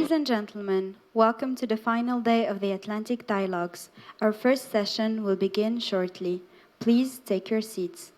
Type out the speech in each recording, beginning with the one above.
Ladies and gentlemen, welcome to the final day of the Atlantic Dialogues. Our first session will begin shortly. Please take your seats.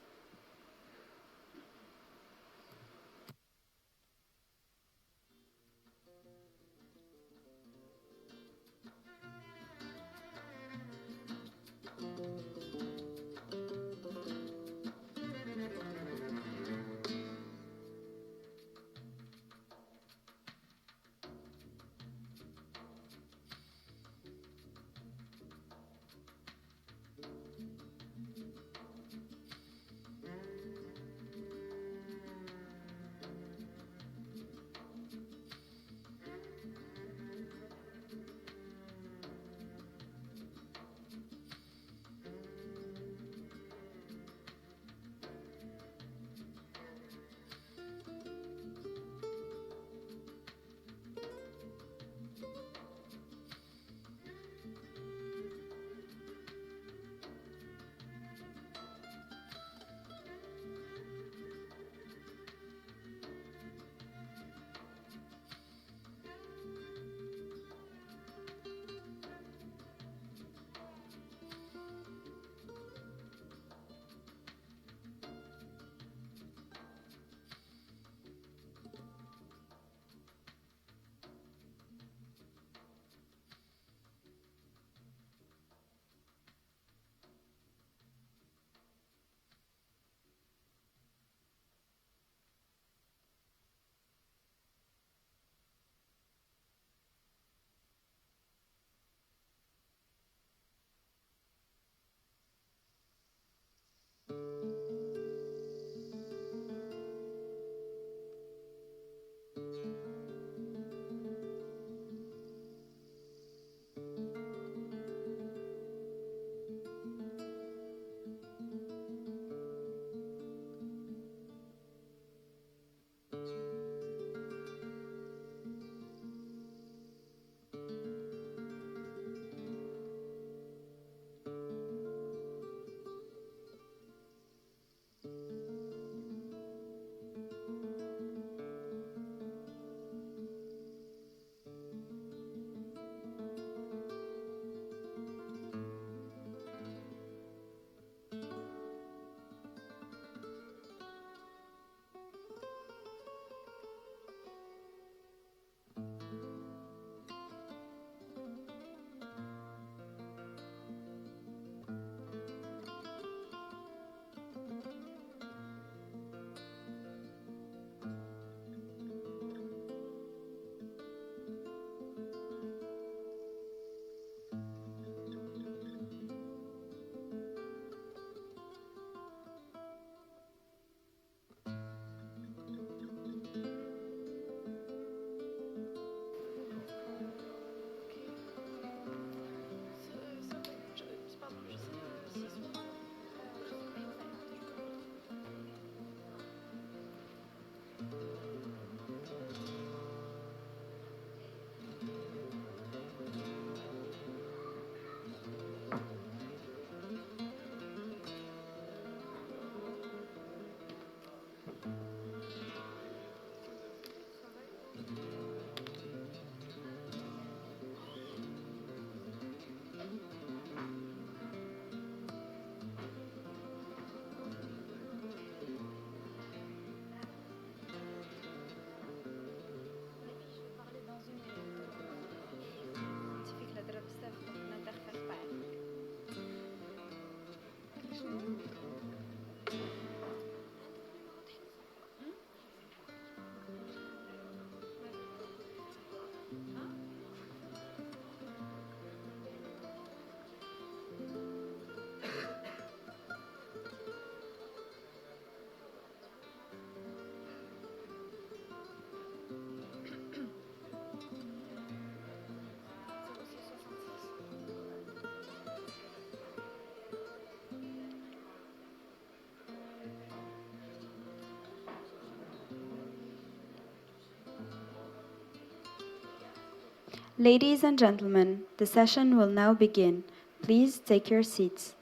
Ladies and gentlemen, the session will now begin. Please take your seats.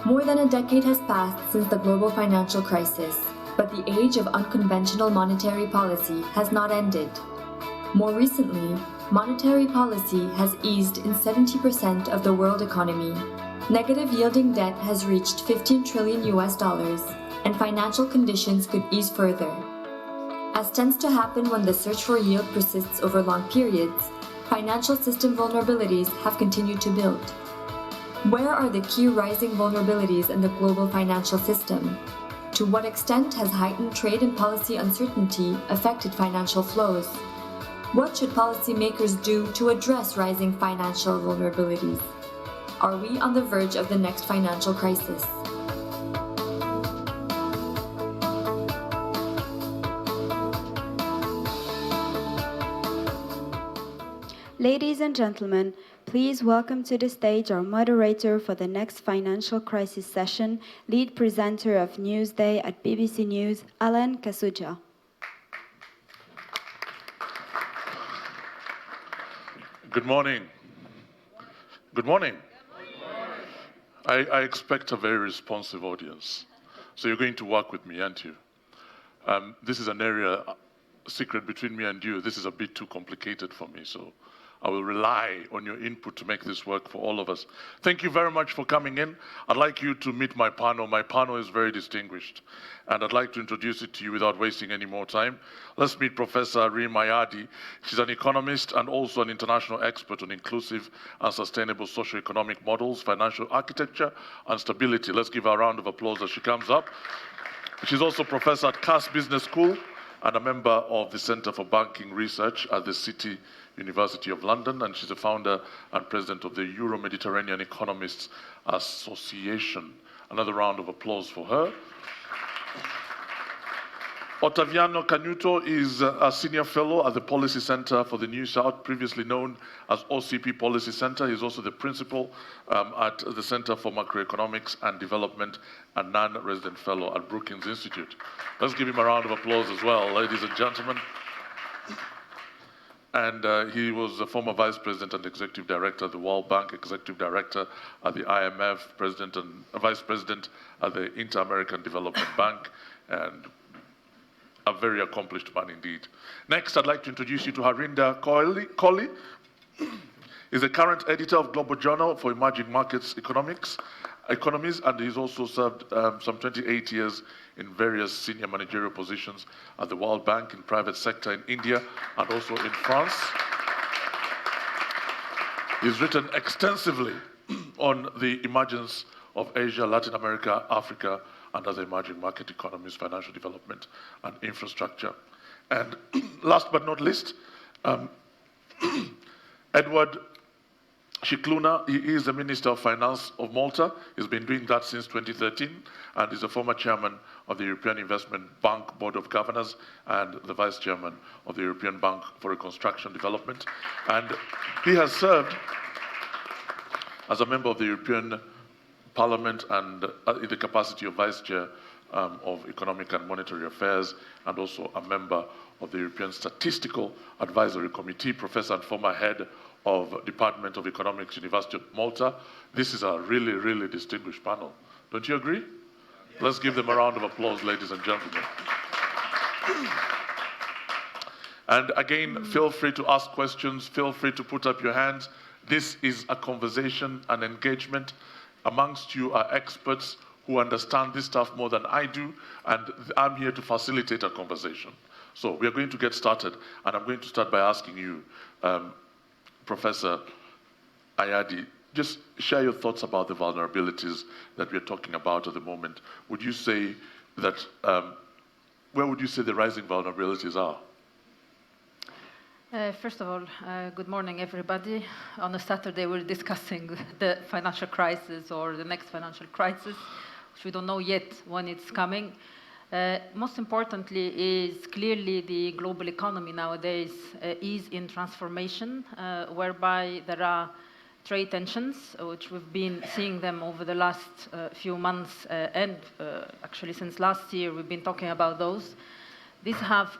More than a decade has passed since the global financial crisis, but the age of unconventional monetary policy has not ended. More recently, monetary policy has eased in 70% of the world economy. Negative yielding debt has reached $15 trillion, and financial conditions could ease further. As tends to happen when the search for yield persists over long periods, financial system vulnerabilities have continued to build. Where are the key rising vulnerabilities in the global financial system? To what extent has heightened trade and policy uncertainty affected financial flows? What should policymakers do to address rising financial vulnerabilities? Are we on the verge of the next financial crisis? Ladies and gentlemen, please welcome to the stage our moderator for the next financial crisis session, lead presenter of Newsday at BBC News, Kasujja. Good morning. Good morning. I expect a very responsive audience. So you're going to work with me, aren't you? This is an area, secret between me and you. This is a bit too complicated for me, so I will rely on your input to make this work for all of us. Thank you very much for coming in. I'd like you to meet my panel. My panel is very distinguished, and I'd like to introduce it to you without wasting any more time. Let's meet Professor Ayadi. She's an economist and also an international expert on inclusive and sustainable socio-economic models, financial architecture, and stability. Let's give her a round of applause as she comes up. She's also professor at Cass Business School and a member of the Center for Banking Research at the City University of London, and she's the founder and president of the Euro-Mediterranean Economists Association. Another round of applause for her. Otaviano Canuto is a senior fellow at the Policy Center for the New South, previously known as OCP Policy Center. He's also the principal at the Center for Macroeconomics and Development and non-resident fellow at Brookings Institute. Let's give him a round of applause as well, ladies and gentlemen. And he was a former vice president and executive director at the World Bank, executive director at the IMF, president and vice president at the Inter-American Development Bank, and a very accomplished man indeed. Next, I'd like to introduce you to Harinder Kohli. He's the current editor of Global Journal for Emerging Markets Economies, and he's also served some 28 years in various senior managerial positions at the World Bank, in private sector in India, and also in France. He's written extensively on the emergence of Asia, Latin America, Africa, and other emerging market economies, financial development, and infrastructure. And last but not least, Edward Scicluna. He is the Minister of Finance of Malta. He's been doing that since 2013, and is a former chairman of the European Investment Bank Board of Governors and the vice chairman of the European Bank for Reconstruction Development. And he has served as a member of the European Parliament and in the capacity of Vice Chair of Economic and Monetary Affairs, and also a member of the European Statistical Advisory Committee, professor and former head of Department of Economics, University of Malta. This is a really, really distinguished panel. Don't you agree? Let's give them a round of applause, ladies and gentlemen. And again, feel free to ask questions, feel free to put up your hands. This is a conversation, an engagement. Amongst you are experts who understand this stuff more than I do, and I'm here to facilitate a conversation. So we are going to get started, and I'm going to start by asking you, Professor Ayadi, just share your thoughts about the vulnerabilities that we're talking about at the moment. Would you say that, where would you say the rising vulnerabilities are? First of all, good morning, everybody. On a Saturday, we're discussing the financial crisis or the next financial crisis, which we don't know yet when it's coming. Most importantly is clearly the global economy nowadays is in transformation, whereby there are trade tensions, which we've been seeing them over the last few months, and actually since last year we've been talking about those. These have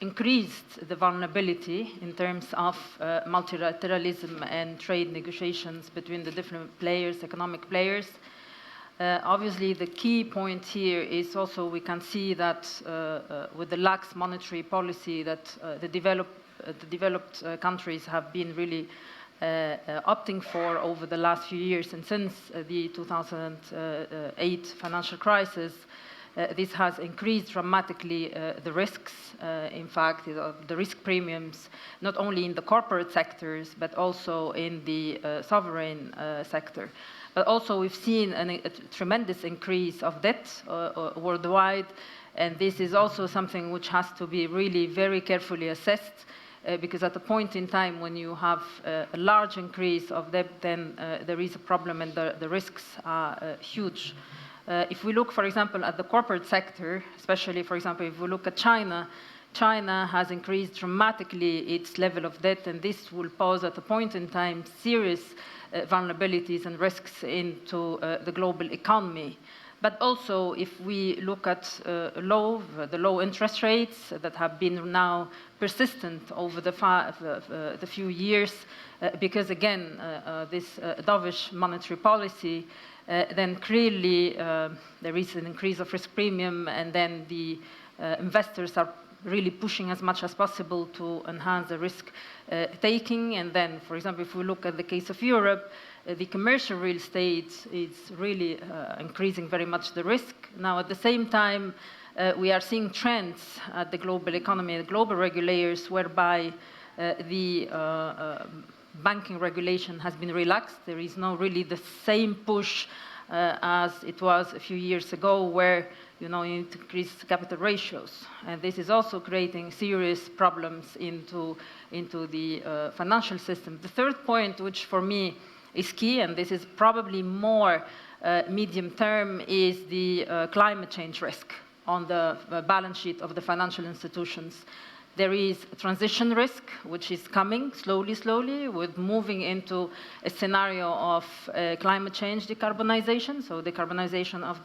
increased the vulnerability in terms of multilateralism and trade negotiations between the different players, economic players. Obviously, the key point here is also we can see that with the lax monetary policy that the developed countries have been really opting for over the last few years, and since the 2008 financial crisis, this has increased dramatically the risks, in fact, the risk premiums, not only in the corporate sectors, but also in the sovereign sector. But also we've seen a tremendous increase of debt worldwide, and this is also something which has to be really very carefully assessed, because at the point in time when you have a large increase of debt, then there is a problem and the risks are huge. If we look, for example, at the corporate sector, especially, for example, if we look at China, China has increased dramatically its level of debt, and this will pose at a point in time serious vulnerabilities and risks into the global economy. But also, if we look at the low interest rates that have been now persistent over the few years, because again, this dovish monetary policy, then clearly there is an increase of risk premium, and then the investors are really pushing as much as possible to enhance the risk taking. And then, for example, if we look at the case of Europe, the commercial real estate is really increasing very much the risk. Now, at the same time, we are seeing trends at the global economy, the global regulators, whereby the banking regulation has been relaxed. There is no really the same push as it was a few years ago, where you need to increase capital ratios, and this is also creating serious problems into the financial system. The third point, which for me is key, and this is probably more medium term, is the climate change risk on the balance sheet of the financial institutions. There is a transition risk, which is coming slowly, with moving into a scenario of climate change decarbonization, so decarbonization of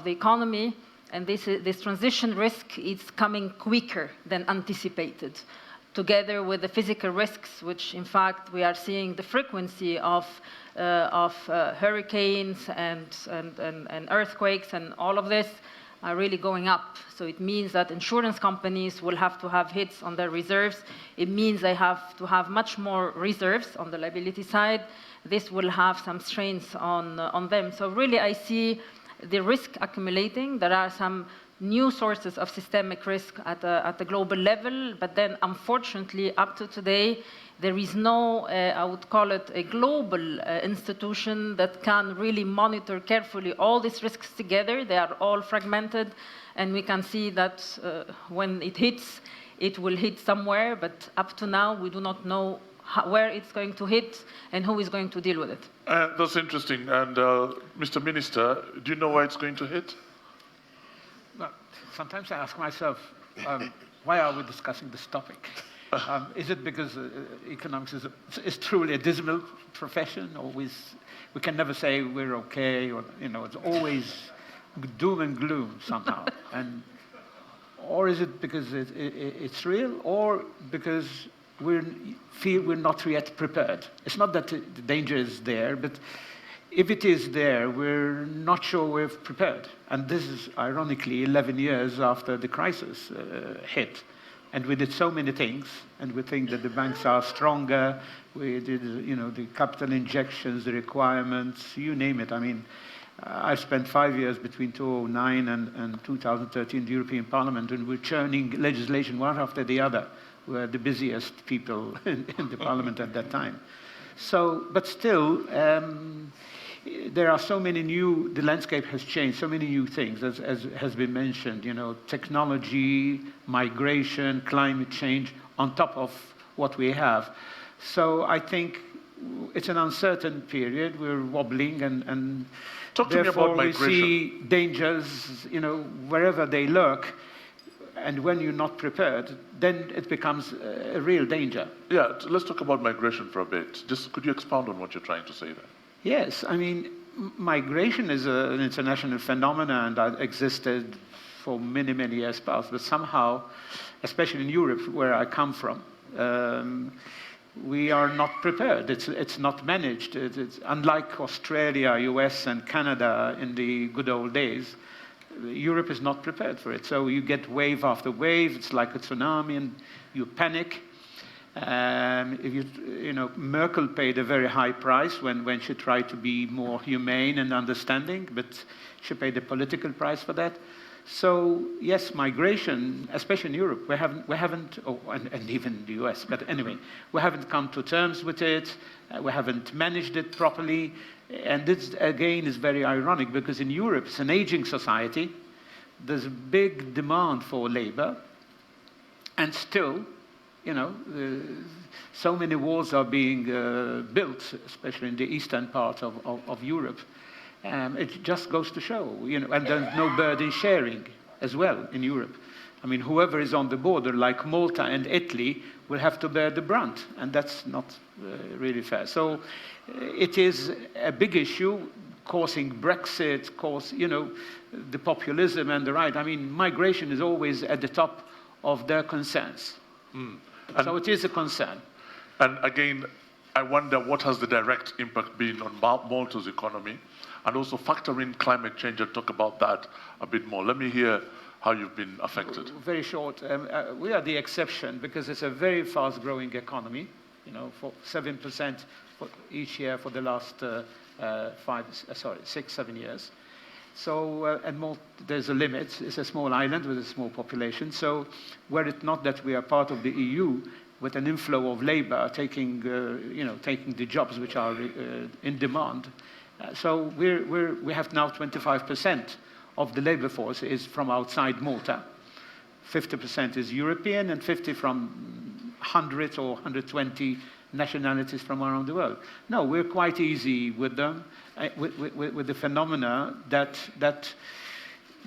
the economy. And this transition risk is coming quicker than anticipated, together with the physical risks, which in fact we are seeing the frequency of hurricanes and earthquakes and all of this are really going up. So it means that insurance companies will have to have hits on their reserves. It means they have to have much more reserves on the liability side. This will have some strains on them. So really I see the risk accumulating. There are some new sources of systemic risk at the global level, but then unfortunately up to today, there is no, I would call it a global institution that can really monitor carefully all these risks together. They are all fragmented, and we can see that when it hits, it will hit somewhere, but up to now, we do not know where it's going to hit and who is going to deal with it. That's interesting. And Mr. Minister, do you know where it's going to hit? Well, sometimes I ask myself, why are we discussing this topic? Is it because economics is truly a dismal profession? Always, we can never say we're okay, or it's always doom and gloom somehow. Or is it because it's real, or because we feel we're not yet prepared? It's not that the danger is there, but if it is there, we're not sure we're prepared. And this is, ironically, 11 years after the crisis hit. And we did so many things, and we think that the banks are stronger. We did, the capital injections, the requirements, you name it. I mean, I spent 5 years between 2009 and 2013 in the European Parliament, and we're churning legislation one after the other. We're the busiest people in the Parliament at that time. So, but still, there are so many the landscape has changed, so many new things, as has been mentioned, technology, migration, climate change, on top of what we have. So I think it's an uncertain period. We're wobbling, and Talk to me about therefore we migration. see dangers, wherever they lurk. And when you're not prepared, then it becomes a real danger. Yeah, let's talk about migration for a bit. Just could you expound on what you're trying to say there? Yes, I mean, migration is an international phenomenon that existed for many, many years past, but somehow, especially in Europe, where I come from, we are not prepared. It's not managed. It's unlike Australia, US, and Canada in the good old days. Europe is not prepared for it. So you get wave after wave. It's like a tsunami, and you panic. Merkel paid a very high price when she tried to be more humane and understanding, but she paid a political price for that. So yes, migration, especially in Europe, we haven't, and even the US, but anyway, we haven't come to terms with it. We haven't managed it properly. And this, again, is very ironic because in Europe, it's an aging society. There's a big demand for labor. And still, so many walls are being built, especially in the eastern part of Europe. It just goes to show, and there's no burden sharing as well in Europe. I mean, whoever is on the border, like Malta and Italy, will have to bear the brunt, and that's not really fair. So it is a big issue causing Brexit, the populism and the right. I mean, migration is always at the top of their concerns. So it is a concern. And again, I wonder what has the direct impact been on Malta's economy, and also factor in climate change and talk about that a bit more. Let me hear how you've been affected. Very short. We are the exception because it's a very fast-growing economy, for 7% for each year for the last 6, 7 years. So, and there's a limit. It's a small island with a small population. So, were it not that we are part of the EU, with an inflow of labor taking the jobs which are in demand, so we have now 25% of the labor force is from outside Malta. 50% is European, and 50 from 100 or 120 nationalities from around the world. No, we're quite easy with them, with the phenomena that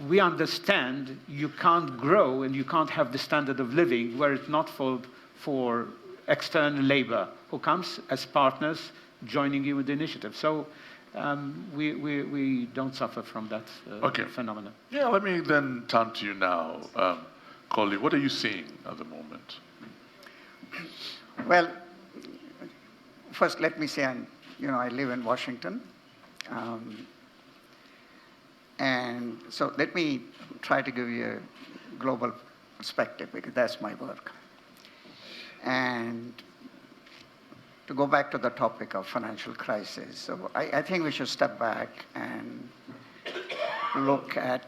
we understand you can't grow and you can't have the standard of living were it not for external labor who comes as partners joining you with the initiative. So we don't suffer from that phenomenon. Yeah, let me then turn to you now. Kohli, what are you seeing at the moment? Well, first let me say I live in Washington. And so let me try to give you a global perspective because that's my work. And to go back to the topic of financial crisis, so I think we should step back and look at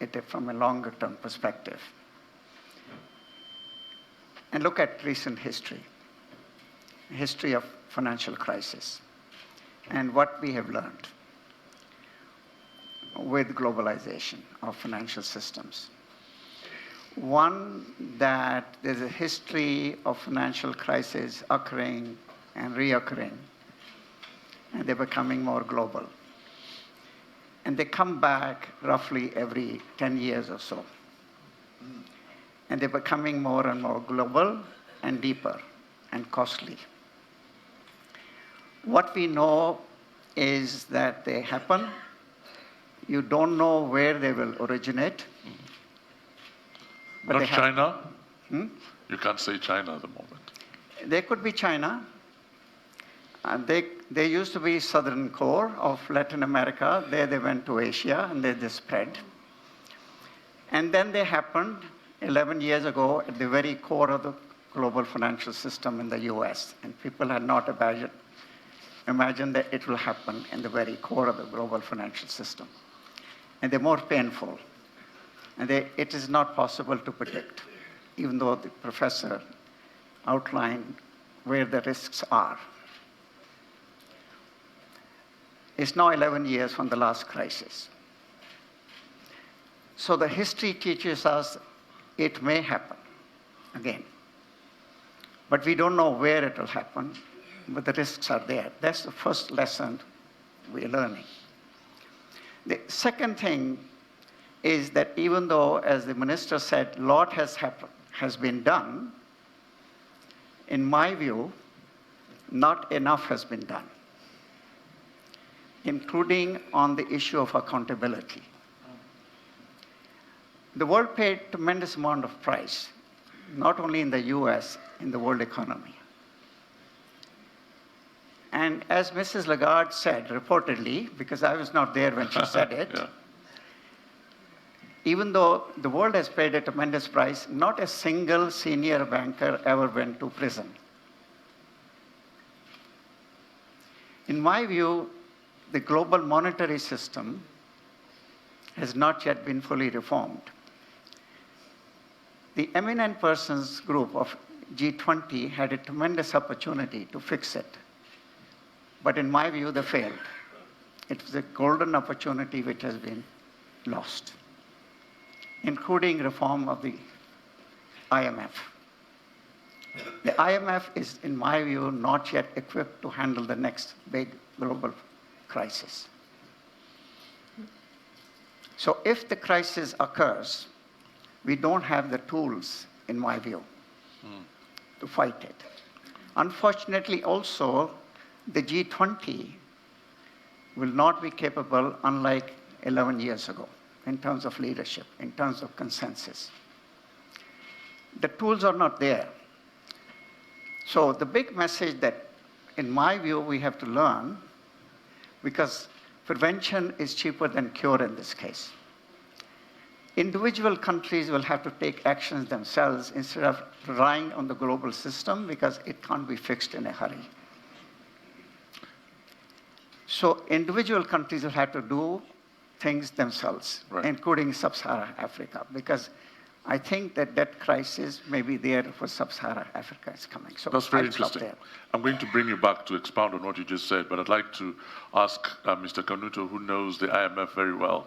it from a longer-term perspective and look at recent history of financial crisis and what we have learned with globalization of financial systems. One, that there's a history of financial crisis occurring and reoccurring, and they're becoming more global. And they come back roughly every 10 years or so. And they're becoming more and more global and deeper and costly. What we know is that they happen. You don't know where they will originate. But not China? You can't say China at the moment. They could be China. They used to be southern core of Latin America. There they went to Asia, and they spread. And then they happened 11 years ago at the very core of the global financial system in the US. And people had not imagined that it will happen in the very core of the global financial system. And they're more painful. And it is not possible to predict, even though the professor outlined where the risks are. It's now 11 years from the last crisis. So the history teaches us it may happen again. But we don't know where it will happen, but the risks are there. That's the first lesson we're learning. The second thing is that even though, as the minister said, a lot has been done, in my view, not enough has been done, including on the issue of accountability. The world paid a tremendous amount of price, not only in the US, in the world economy. And as Mrs. Lagarde said, reportedly, because I was not there when she said it, Yeah. even though the world has paid a tremendous price, not a single senior banker ever went to prison. In my view, the global monetary system has not yet been fully reformed. The eminent persons group of G20 had a tremendous opportunity to fix it. But in my view, they failed. It was a golden opportunity which has been lost, including reform of the IMF. The IMF is, in my view, not yet equipped to handle the next big global crisis. So if the crisis occurs, we don't have the tools, in my view, to fight it. Unfortunately, also, the G20 will not be capable, unlike 11 years ago, in terms of leadership, in terms of consensus. The tools are not there. So the big message that, in my view, we have to learn, because prevention is cheaper than cure in this case. Individual countries will have to take actions themselves instead of relying on the global system, because it can't be fixed in a hurry. So individual countries will have to do things themselves, Right. including Sub-Saharan Africa, because I think that that crisis may be there for Sub-Saharan Africa is coming. So That's very I'll stop interesting. there. I'm going to bring you back to expound on what you just said, but I'd like to ask Mr. Canuto, who knows the IMF very well,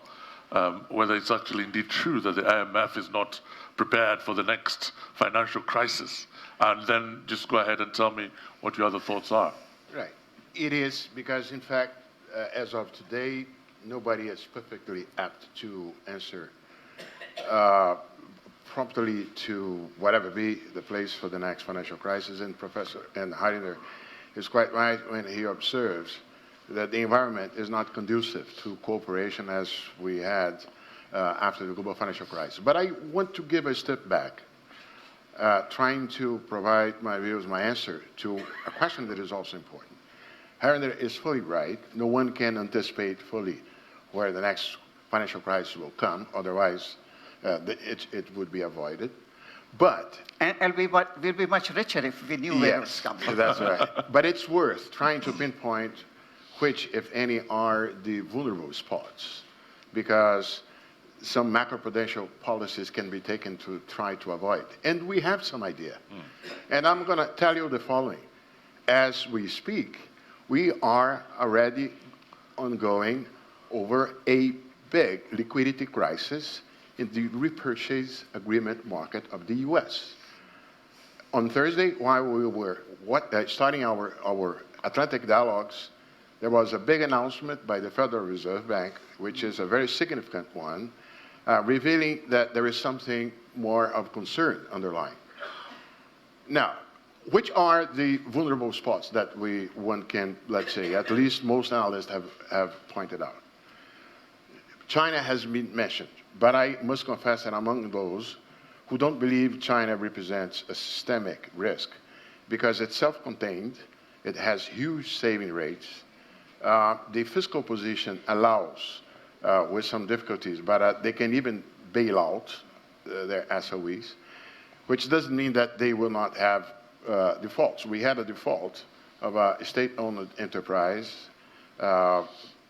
whether it's actually indeed true that the IMF is not prepared for the next financial crisis. And then just go ahead and tell me what your other thoughts are. Right. It is because, in fact, as of today, nobody is perfectly apt to answer promptly to whatever be the place for the next financial crisis. And Professor Harinder is quite right when he observes that the environment is not conducive to cooperation as we had after the global financial crisis. But I want to give a step back, trying to provide my views, my answer to a question that is also important. Harinder is fully right. No one can anticipate fully where the next financial crisis will come. Otherwise, it would be avoided. But And we'll be much richer if we knew where it was coming. that's right. But it's worth trying to pinpoint which, if any, are the vulnerable spots, because some macroprudential policies can be taken to try to avoid. And we have some idea. And I'm going to tell you the following. As we speak, we are already ongoing over a big liquidity crisis in the repurchase agreement market of the U.S. On Thursday, while we were starting our Atlantic dialogues, there was a big announcement by the Federal Reserve Bank, which is a very significant one, revealing that there is something more of concern underlying. Now, which are the vulnerable spots that one can, let's say, at least most analysts have pointed out? China has been mentioned, but I must confess that among those who don't believe China represents a systemic risk, because it's self-contained, it has huge saving rates, the fiscal position allows, with some difficulties, but they can even bail out their SOEs, which doesn't mean that they will not have defaults. We had a default of a state-owned enterprise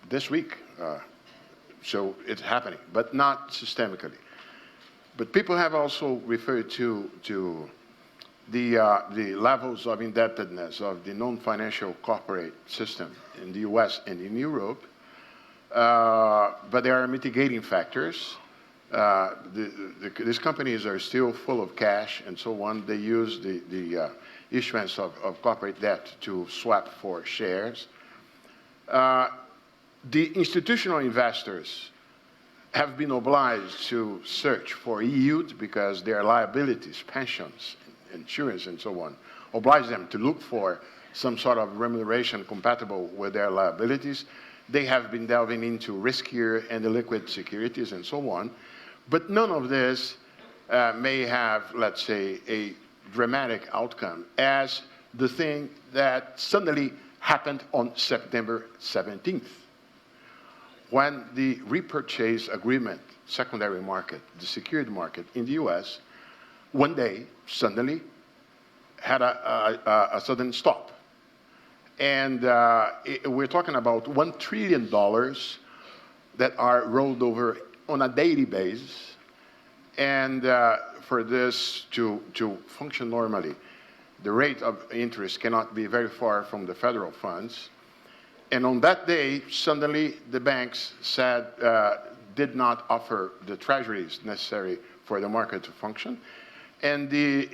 this week. So it's happening, but not systemically. But people have also referred to the levels of indebtedness of the non-financial corporate system in the US and in Europe, but there are mitigating factors. These companies are still full of cash and so on. They use the issuance of corporate debt to swap for shares. The institutional investors have been obliged to search for yield because their liabilities, pensions, insurance, and so on, oblige them to look for some sort of remuneration compatible with their liabilities. They have been delving into riskier and illiquid securities and so on. But none of this may have, let's say, a dramatic outcome as the thing that suddenly happened on September 17th, when the repurchase agreement, secondary market, the secured market in the US, one day suddenly had a sudden stop. And we're talking about $1 trillion that are rolled over on a daily basis. And for this to function normally, the rate of interest cannot be very far from the federal funds. And on that day, suddenly the banks said, did not offer the treasuries necessary for the market to function. And the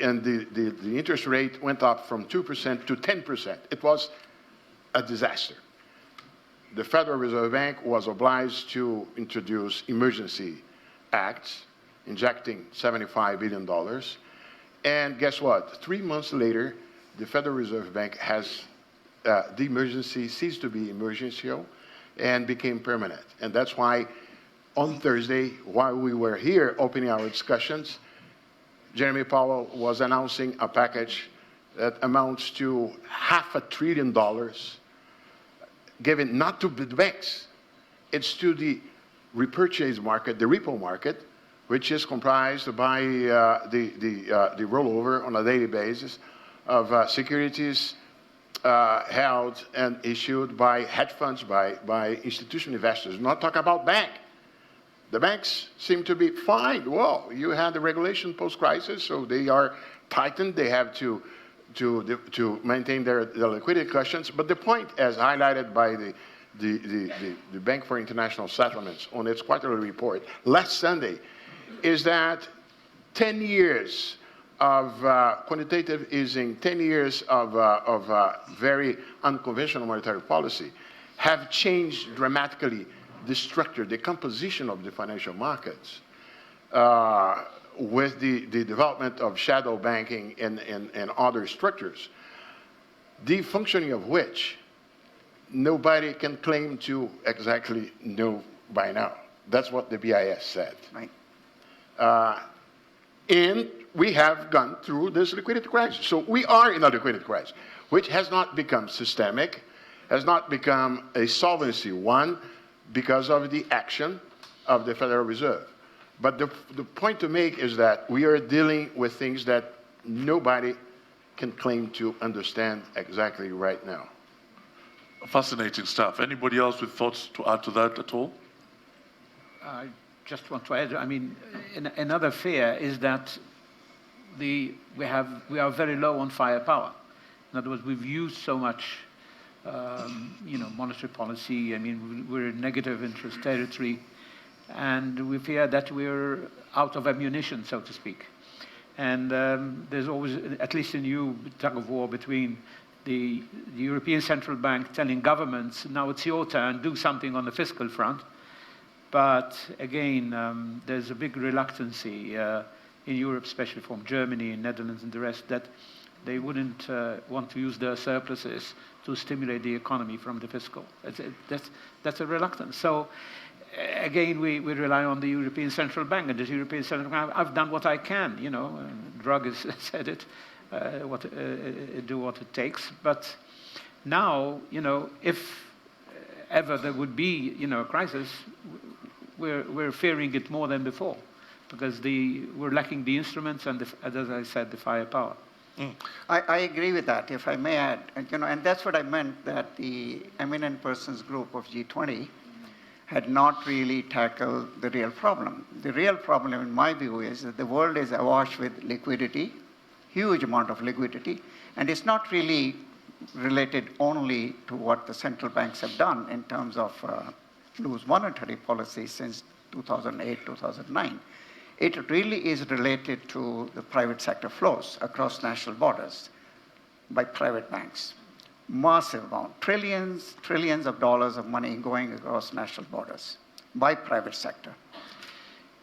interest rate went up from 2% to 10%. It was a disaster. The Federal Reserve Bank was obliged to introduce emergency acts, injecting $75 billion. And guess what? 3 months later, the Federal Reserve Bank has the emergency ceased to be emergential and became permanent. And that's why on Thursday, while we were here opening our discussions, Jeremy Powell was announcing a package that amounts to $500 billion given not to the banks, it's to the repurchase market, the repo market, which is comprised by the rollover on a daily basis of securities held and issued by hedge funds, by institutional investors. Not talk about bank. The banks seem to be fine. Well, you had the regulation post-crisis, so they are tightened. They have to maintain their liquidity cushions. But the point, as highlighted by the Bank for International Settlements on its quarterly report last Sunday, is that 10 years of quantitative easing, 10 years of very unconventional monetary policy have changed dramatically the structure, the composition of the financial markets, with the development of shadow banking and other structures, the functioning of which nobody can claim to exactly know by now. That's what the BIS said. Right. And we have gone through this liquidity crisis. So we are in a liquidity crisis, which has not become systemic, has not become a solvency one because of the action of the Federal Reserve. But the point to make is that we are dealing with things that nobody can claim to understand exactly right now. Fascinating stuff. Anybody else with thoughts to add to that at all? I just want to add, I mean, another fear is that we are very low on firepower. In other words, we've used so much monetary policy. I mean, we're in negative interest territory, and we fear that we're out of ammunition, so to speak. And there's always, at least a new tug of war between the European Central Bank telling governments, now it's your turn, do something on the fiscal front. But again, there's a big reluctancy in Europe, especially from Germany and Netherlands and the rest, that they wouldn't want to use their surpluses to stimulate the economy from the fiscal. That's a reluctance. So again, we rely on the European Central Bank, and the European Central Bank, I've done what I can, Drug has said it, do what it takes. But now, if ever there would be, a crisis, we're fearing it more than before, because we're lacking the instruments and, as I said, the firepower. Mm. I agree with that, if I may add. And that's what I meant, that the eminent persons group of G20 had not really tackled the real problem. The real problem, in my view, is that the world is awash with liquidity, huge amount of liquidity, and it's not really related only to what the central banks have done in terms of loose monetary policy since 2008, 2009. It really is related to the private sector flows across national borders by private banks. Massive amount, trillions of dollars of money going across national borders by private sector.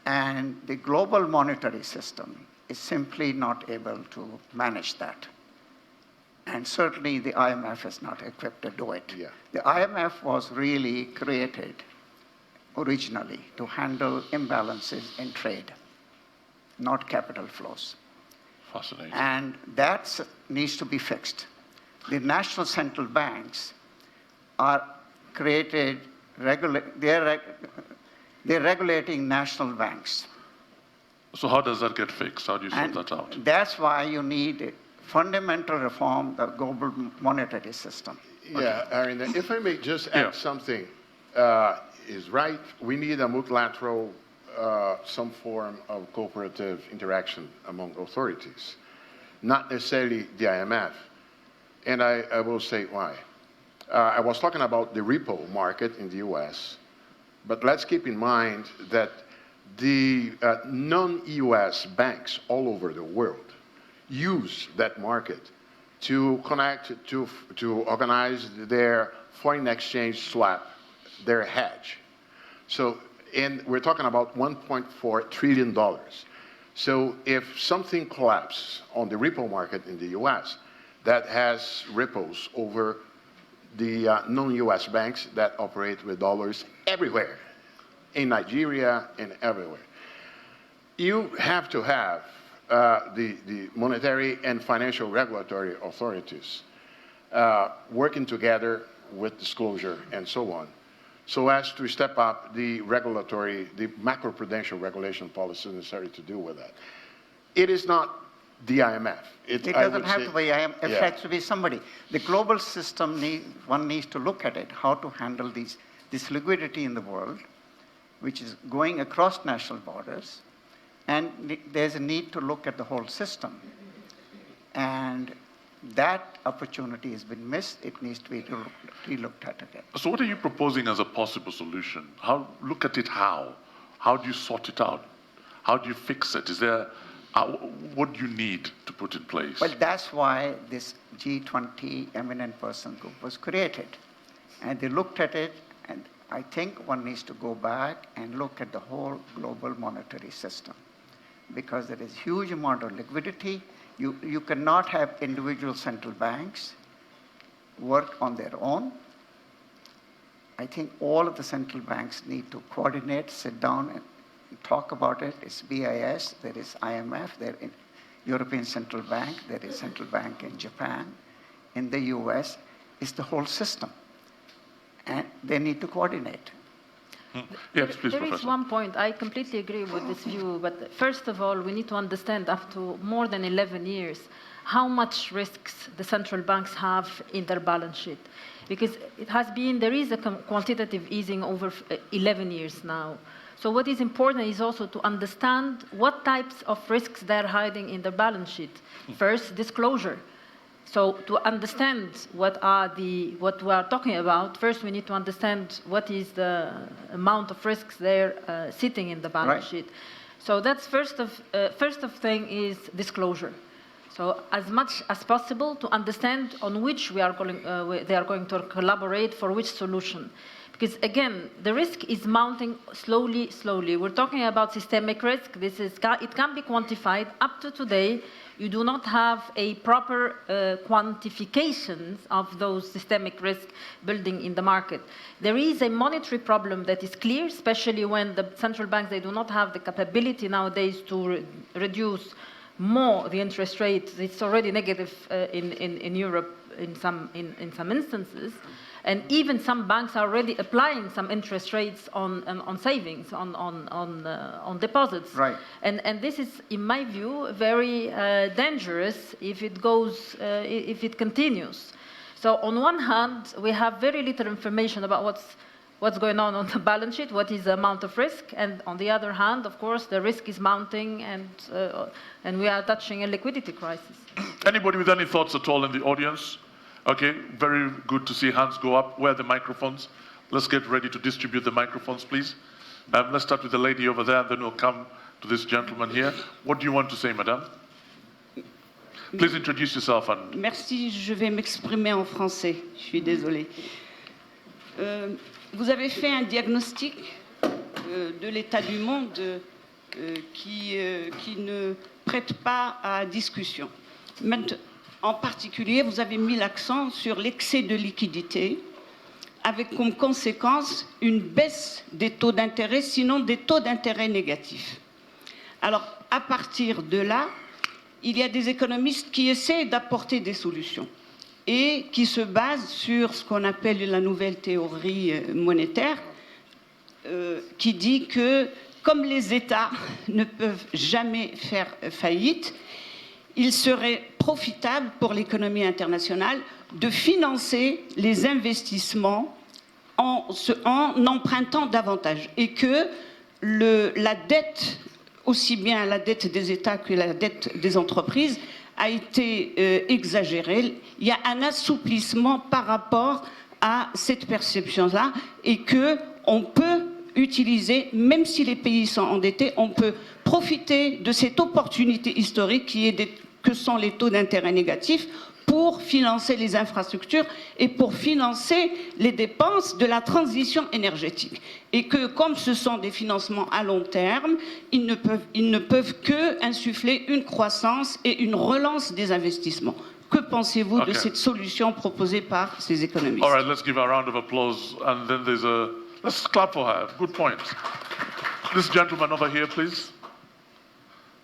And the global monetary system is simply not able to manage that. And certainly the IMF is not equipped to do it. Yeah. The IMF was really created originally to handle imbalances in trade, not capital flows. Fascinating. And that needs to be fixed. The national central banks are created, they're regulating national banks. So how does that get fixed? How do you sort And that out? that's why you need fundamental reform of the global monetary system. Yeah, Harinder, if I may just add Yeah. something, is right. We need a multilateral, some form of cooperative interaction among authorities, not necessarily the IMF. And I will say why. I was talking about the repo market in the US, but let's keep in mind that the non-US banks all over the world use that market to connect, to organize their foreign exchange swap, their hedge. So, and we're talking about $1.4 trillion. So if something collapses on the repo market in the US, that has ripples over the non-US banks that operate with dollars everywhere, in Nigeria and everywhere. You have to have the monetary and financial regulatory authorities working together with disclosure and so on, so as to step up the regulatory, the macroprudential regulation policy necessary to deal with that. It is not the IMF. It doesn't have to be IMF, it has to be somebody. The global system, one needs to look at it, how to handle this liquidity in the world, which is going across national borders, and there's a need to look at the whole system. And that opportunity has been missed. It needs to be re-looked at again. So what are you proposing as a possible solution? Look at it how? How do you sort it out? How do you fix it? Is there, what do you need to put in place? Well, that's why this G20 eminent person group was created. And they looked at it, and I think one needs to go back and look at the whole global monetary system, because there is huge amount of liquidity. You cannot have individual central banks work on their own. I think all of the central banks need to coordinate, sit down and talk about it. It's BIS, there is IMF, there is European Central Bank, there is Central Bank in Japan, in the US. It's the whole system. And they need to coordinate. Yes, please, there Professor. is one point. I completely agree with this view, but first of all, we need to understand after more than 11 years how much risks the central banks have in their balance sheet. Because there is a quantitative easing over 11 years now. So what is important is also to understand what types of risks they're hiding in their balance sheet. First, disclosure. So to understand what we are talking about, first we need to understand what is the amount of risks there sitting in the balance sheet. So that's first of thing is disclosure. So as much as possible to understand on which they are going to collaborate for which solution. Because again, the risk is mounting slowly. We're talking about systemic risk. It can be quantified. Up to today, you do not have a proper quantifications of those systemic risk building in the market. There is a monetary problem that is clear, especially when the central banks, they do not have the capability nowadays to reduce more the interest rate. It's already negative in Europe in some instances. And even some banks are already applying some interest rates on savings, on deposits. Right. And this is, in my view, very dangerous if it continues. So on one hand, we have very little information about what's going on the balance sheet, what is the amount of risk, and on the other hand, of course, the risk is mounting, and we are touching a liquidity crisis. Anybody with any thoughts at all in the audience? Okay, very good to see hands go up. Where are the microphones? Let's get ready to distribute the microphones, please. Let's start with the lady over there, and then we'll come to this gentleman here. What do you want to say, madame? Please introduce yourself. And... Merci, je vais m'exprimer en français. Je suis désolée. Vous avez fait un diagnostic de l'état du monde qui ne prête pas à discussion. En particulier, vous avez mis l'accent sur l'excès de liquidité, avec comme conséquence une baisse des taux d'intérêt, sinon des taux d'intérêt négatifs. Alors, à partir de là, il y a des économistes qui essaient d'apporter des solutions et qui se basent sur ce qu'on appelle la nouvelle théorie monétaire, qui dit que, comme les États ne peuvent jamais faire faillite, il serait profitable pour l'économie internationale de financer les investissements en empruntant davantage, et que la dette, aussi bien la dette des États que la dette des entreprises, a été exagérée. Il y a un assouplissement par rapport à cette perception-là, et qu'on peut utiliser, même si les pays sont endettés, on peut profiter de cette opportunité historique que sont les taux d'intérêt négatifs pour financer les infrastructures et pour financer les dépenses de la transition énergétique. Et que, comme ce sont des financements à long terme, ils ne peuvent que insuffler une croissance et une relance des investissements. Que pensez-vous de cette solution proposée par ces économistes? All right, let's give a round of applause, and then let's clap for her. Good point. This gentleman over here, please.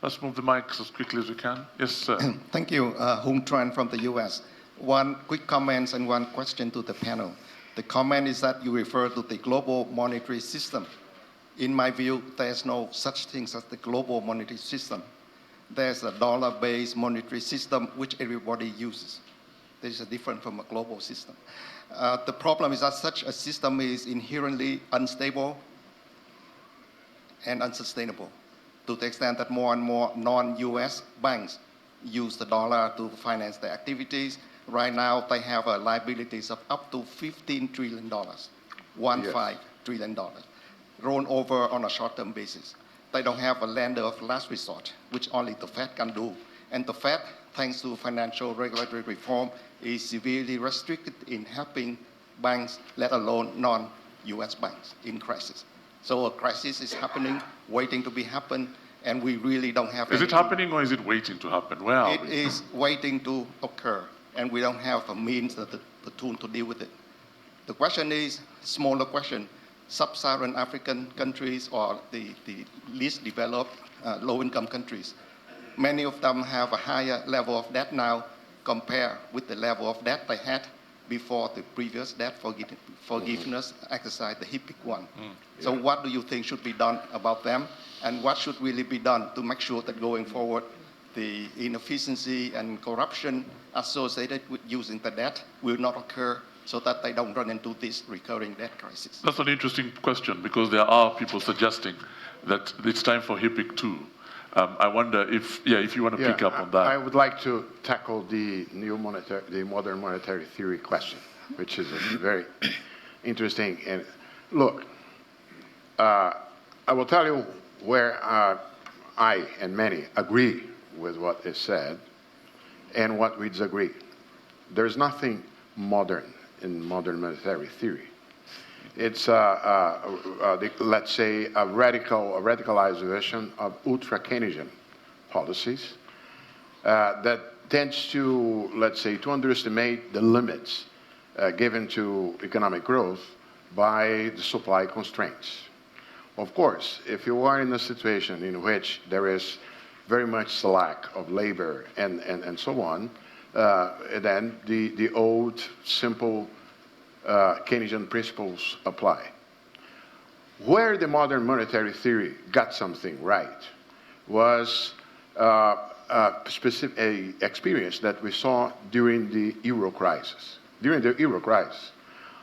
Let's move the mics as quickly as we can. Yes, sir. Thank you, Hung Tran from the US. One quick comment and one question to the panel. The comment is that you refer to the global monetary system. In my view, there's no such thing as the global monetary system. There's a dollar-based monetary system which everybody uses. This is different from a global system. The problem is that such a system is inherently unstable and unsustainable, to the extent that more and more non-US banks use the dollar to finance their activities. Right now, they have liabilities of up to $15 trillion, $15 trillion, rolled over on a short-term basis. They don't have a lender of last resort, which only the Fed can do. And the Fed, thanks to financial regulatory reform, is severely restricted in helping banks, let alone non-US banks in crisis. So a crisis is happening, waiting to be happen, and we really don't have Is it happening or is it waiting to happen? Where are we? It is waiting to occur, and we don't have a means, the tool to deal with it. The question is, smaller question, sub-Saharan African countries or the least developed low-income countries. Many of them have a higher level of debt now compared with the level of debt they had before the previous debt forgiveness exercise, the HIPIC one. So what do you think should be done about them? And what should really be done to make sure that going forward, the inefficiency and corruption associated with using the debt will not occur, so that they don't run into this recurring debt crisis? That's an interesting question, because there are people suggesting that it's time for HIPIC 2. I wonder if you want to pick up on that. I would like to tackle the modern monetary theory question, which is very interesting. And look, I will tell you where I and many agree with what is said and what we disagree. There's nothing modern in modern monetary theory. It's, let's say, a radicalized version of ultra-Keynesian policies that tends to, let's say, to underestimate the limits given to economic growth by the supply constraints. Of course, if you are in a situation in which there is very much lack of labor and so on, then the old, simple Keynesian principles apply. Where the modern monetary theory got something right was a experience that we saw during the euro crisis. During the euro crisis,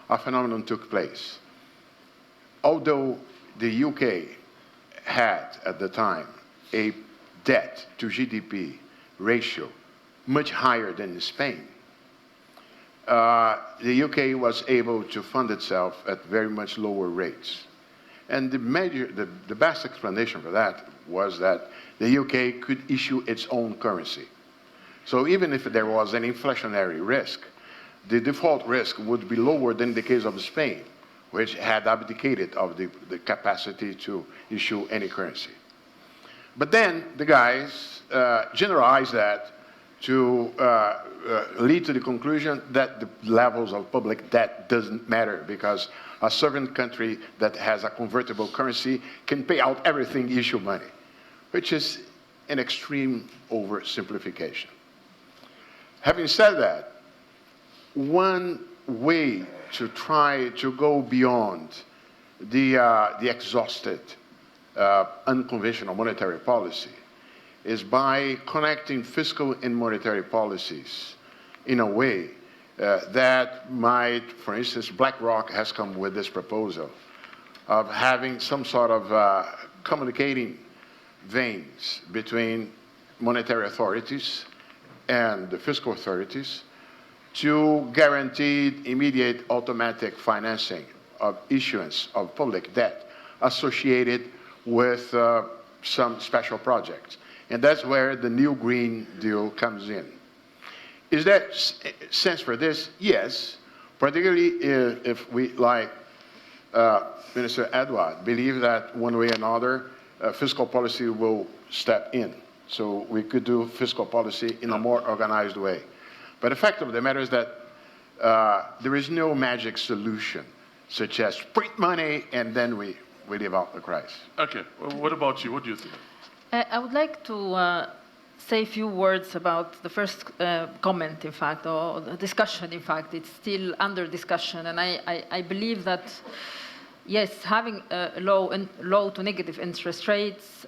a phenomenon took place. Although the UK had, at the time, a debt to GDP ratio much higher than Spain, the UK was able to fund itself at very much lower rates. And the best explanation for that was that the UK could issue its own currency. So even if there was an inflationary risk, the default risk would be lower than the case of Spain, which had abdicated of the capacity to issue any currency. But then the guys generalized that to lead to the conclusion that the levels of public debt doesn't matter because a sovereign country that has a convertible currency can pay out everything, issue money, which is an extreme oversimplification. Having said that, one way to try to go beyond the exhausted unconventional monetary policy is by connecting fiscal and monetary policies in a way that might, for instance, BlackRock has come with this proposal of having some sort of communicating veins between monetary authorities and the fiscal authorities to guarantee immediate automatic financing of issuance of public debt associated with some special projects. And that's where the new Green Deal comes in. Is there sense for this? Yes, particularly if we, like Minister Edward, believe that one way or another, fiscal policy will step in. So we could do fiscal policy in a more organized way. But the fact of the matter is that there is no magic solution, such as print money and then we live out the crisis. Okay, well, what about you? What do you think? I would like to say a few words about the first comment, in fact, or the discussion, in fact. It's still under discussion, and I believe that, yes, having low to negative interest rates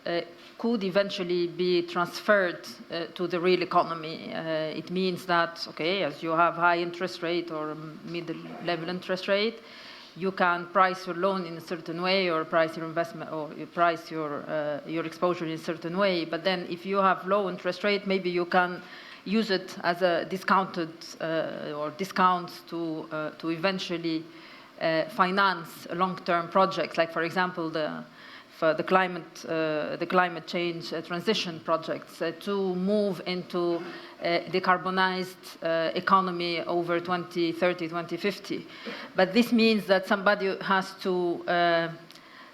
could eventually be transferred to the real economy. It means that, okay, as you have high interest rate or middle-level interest rate, you can price your loan in a certain way or price your investment or you price your exposure in a certain way. But then if you have low interest rate, maybe you can use it as a discounted or discounts to eventually finance long-term projects, like, for example, the climate change transition projects to move into decarbonized economy over 2030, 2050. But this means that somebody has to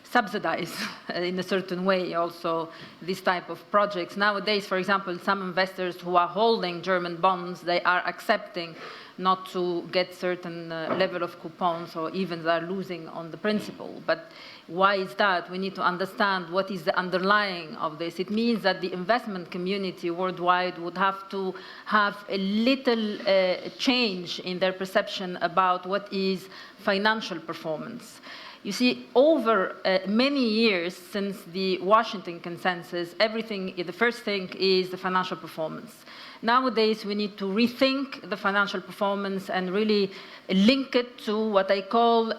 subsidize in a certain way also this type of projects. Nowadays, for example, some investors who are holding German bonds, they are accepting not to get certain level of coupons, or even they are losing on the principal. But why is that? We need to understand what is the underlying of this. It means that the investment community worldwide would have to have a little change in their perception about what is financial performance. You see, over many years since the Washington Consensus, the first thing is the financial performance. Nowadays, we need to rethink the financial performance and really link it to what I call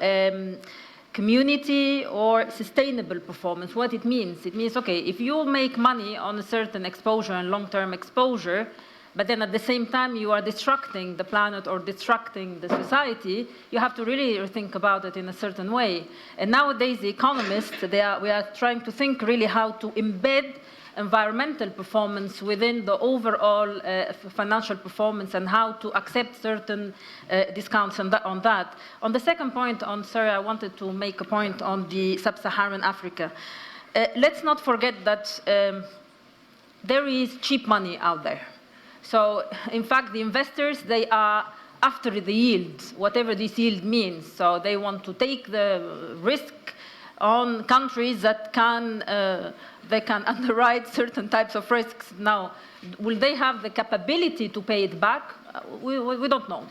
community or sustainable performance. What it means okay, if you make money on a certain exposure and long-term exposure, but then at the same time you are destructing the planet or destructing the society, you have to really think about it in a certain way. And nowadays, the economists, we are trying to think really how to embed environmental performance within the overall financial performance and how to accept certain discounts on that. On the second point, I wanted to make a point on the sub-Saharan Africa. Let's not forget that there is cheap money out there. So, in fact, the investors, they are after the yield, whatever this yield means. So they want to take the risk on countries that they can underwrite certain types of risks. Now, will they have the capability to pay it back? We don't know.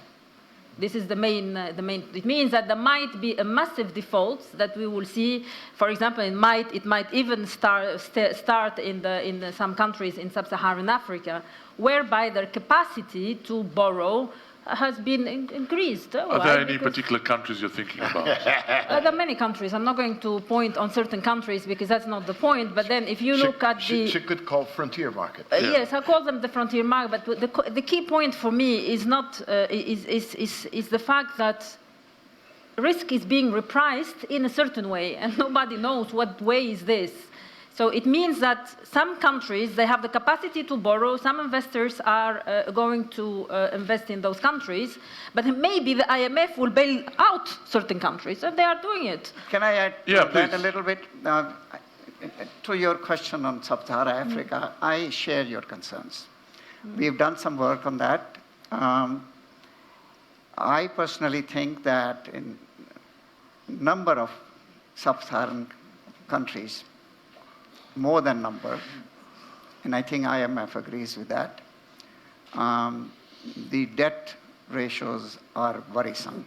This is the main. It means that there might be a massive default that we will see. For example, it might even start in some countries in sub-Saharan Africa, whereby their capacity to borrow has been increased. Are there any particular countries you're thinking about? There are many countries. I'm not going to point on certain countries because that's not the point. But then if you look at she could call frontier market. Yes, I call them the frontier market. But the key point for me is not is the fact that risk is being repriced in a certain way, and nobody knows what way is this. So it means that some countries, they have the capacity to borrow, some investors are going to invest in those countries, but maybe the IMF will bail out certain countries, and they are doing it. Can I add Yeah, that a little bit? to your question on Sub-Saharan Africa, I share your concerns. We've done some work on that. I personally think that in number of Sub-Saharan countries, more than number, and I think IMF agrees with that, the debt ratios are worrisome.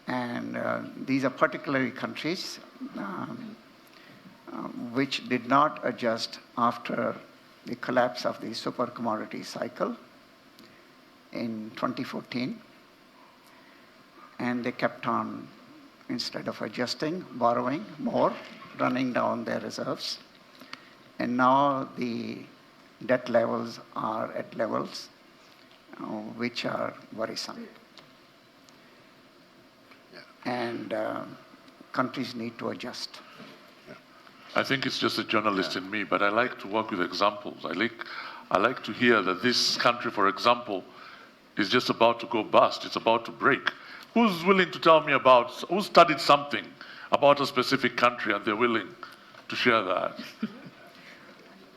And these are particularly countries which did not adjust after the collapse of the super commodity cycle in 2014. And they kept on, instead of adjusting, borrowing more, running down their reserves. And now the debt levels are at levels which are worrisome. And countries need to adjust. I think it's just a journalist in me, but I like to work with examples. I like to hear that this country, for example, is just about to go bust. It's about to break. Who's willing to tell me about, who studied something about a specific country and they're willing to share that?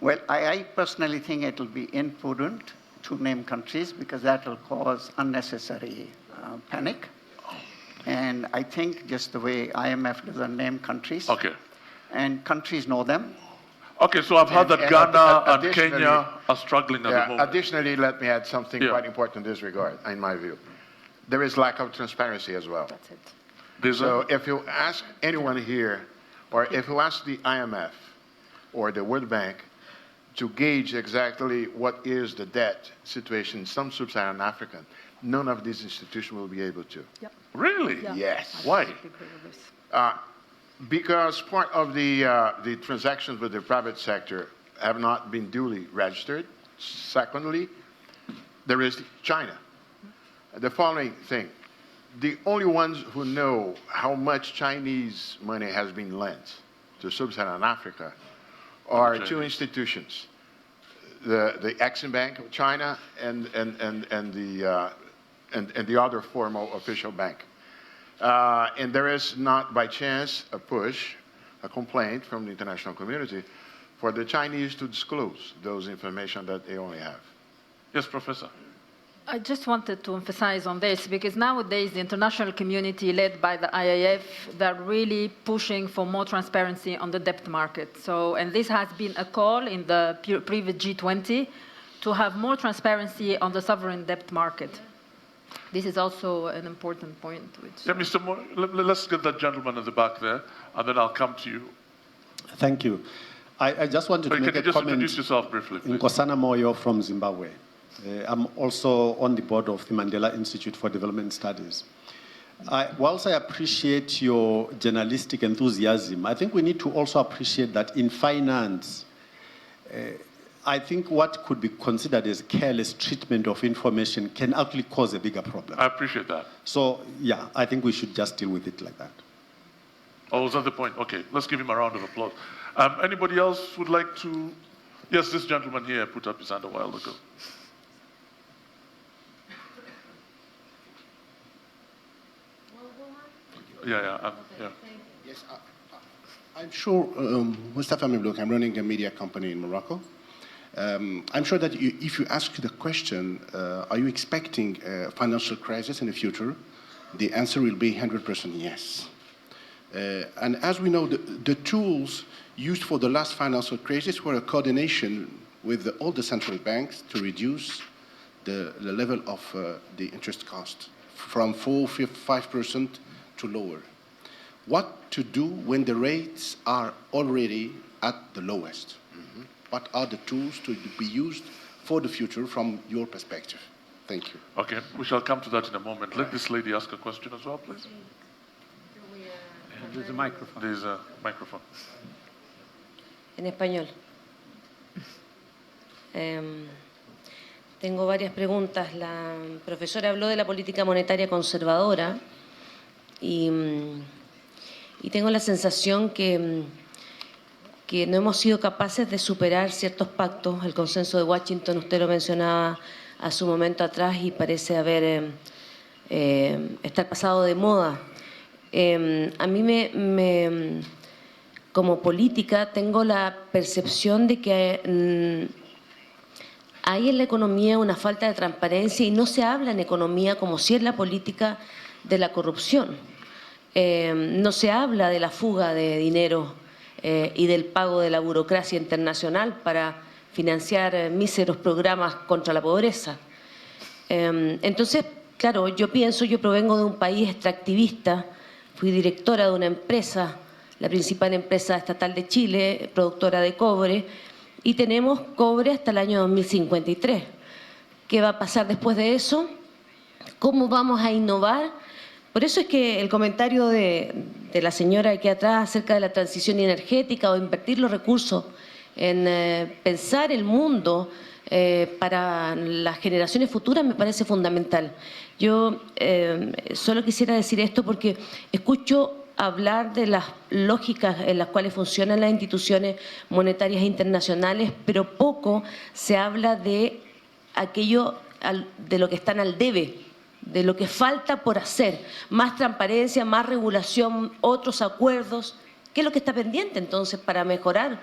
Well, I personally think it will be imprudent to name countries because that will cause unnecessary panic. And I think just the way IMF doesn't name countries, okay, and countries know them. Okay, so I've heard that Ghana and Kenya are struggling at the moment. Additionally, let me add something quite important in this regard, in my view. There is lack of transparency as well. That's it. So if you ask anyone here, or if you ask the IMF or the World Bank to gauge exactly what is the debt situation in some sub-Saharan Africa, none of these institutions will be able to. Yep. Really? Yeah. Yes. Why? Because part of the transactions with the private sector have not been duly registered. Secondly, there is China. The following thing, the only ones who know how much Chinese money has been lent to sub-Saharan Africa are two institutions, the Exim Bank of China and the other formal official bank. And there is not by chance a push, a complaint from the international community for the Chinese to disclose those information that they only have. Yes, Professor. I just wanted to emphasize on this because nowadays the international community led by the IIF, they're really pushing for more transparency on the debt market. So, and this has been a call in the previous G20 to have more transparency on the sovereign debt market. This is also an important point. Yeah, Mr. Moore, let's get that gentleman in the back there, and then I'll come to you. Thank you. I just wanted to make a comment. Can you just introduce yourself briefly, please? Nkosana Moyo from Zimbabwe. I'm also on the board of the Mandela Institute for Development Studies. Whilst I appreciate your journalistic enthusiasm, I think we need to also appreciate that in finance, I think what could be considered as careless treatment of information can actually cause a bigger problem. I appreciate that. So, yeah, I think we should just deal with it like that. Oh, was that the point? Okay, let's give him a round of applause. Anybody else would like to? Yes, this gentleman here put up his hand a while ago. Yeah. Yes, I'm sure, Mustafa Miblouk, I'm running a media company in Morocco. I'm sure that if you ask the question, are you expecting a financial crisis in the future? The answer will be 100% yes. And as we know, the tools used for the last financial crisis were a coordination with all the central banks to reduce the level of the interest cost from 4-5% to lower. What to do when the rates are already at the lowest? Mm-hmm. What are the tools to be used for the future from your perspective? Thank you. Okay, we shall come to that in a moment. Let this lady ask a question as well, please. There's a microphone. There's a microphone. En español. Tengo varias preguntas. La profesora habló de la política monetaria conservadora y tengo la sensación que no hemos sido capaces de superar ciertos pactos. El consenso de Washington, usted lo mencionaba hace un momento atrás y parece estar pasado de moda. A mí como política tengo la percepción de que hay en la economía una falta de transparencia y no se habla en economía, como si es la política, de la corrupción. No se habla de la fuga de dinero y del pago de la burocracia internacional para financiar míseros programas contra la pobreza. Entonces, claro, yo provengo de un país extractivista, fui directora de una empresa, la principal empresa estatal de Chile, productora de cobre, y tenemos cobre hasta el año 2053. ¿Qué va a pasar después de eso? ¿Cómo vamos a innovar? Por eso es que el comentario de la señora aquí atrás acerca de la transición energética o invertir los recursos en pensar el mundo para las generaciones futuras me parece fundamental. Yo solo quisiera decir esto porque escucho hablar de las lógicas en las cuales funcionan las instituciones monetarias internacionales, pero poco se habla de aquello de lo que están al debe, de lo que falta por hacer, más transparencia, más regulación, otros acuerdos. ¿Qué es lo que está pendiente entonces para mejorar?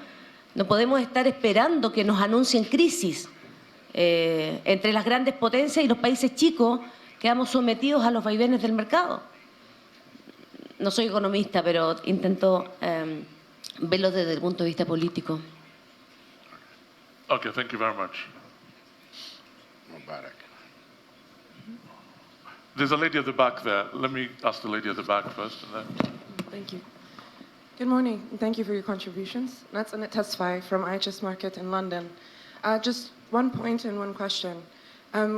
No podemos estar esperando que nos anuncien crisis entre las grandes potencias y los países chicos. Quedamos sometidos a los vaivenes del mercado. No soy economista, pero intento verlo desde el punto de vista político. Okay, thank you very much. There's a lady at the back there. Let me ask the lady at the back first. And then... Thank you. Good morning, and thank you for your contributions. That's Annette Tesfaye from IHS Markit in London. Just one point and one question.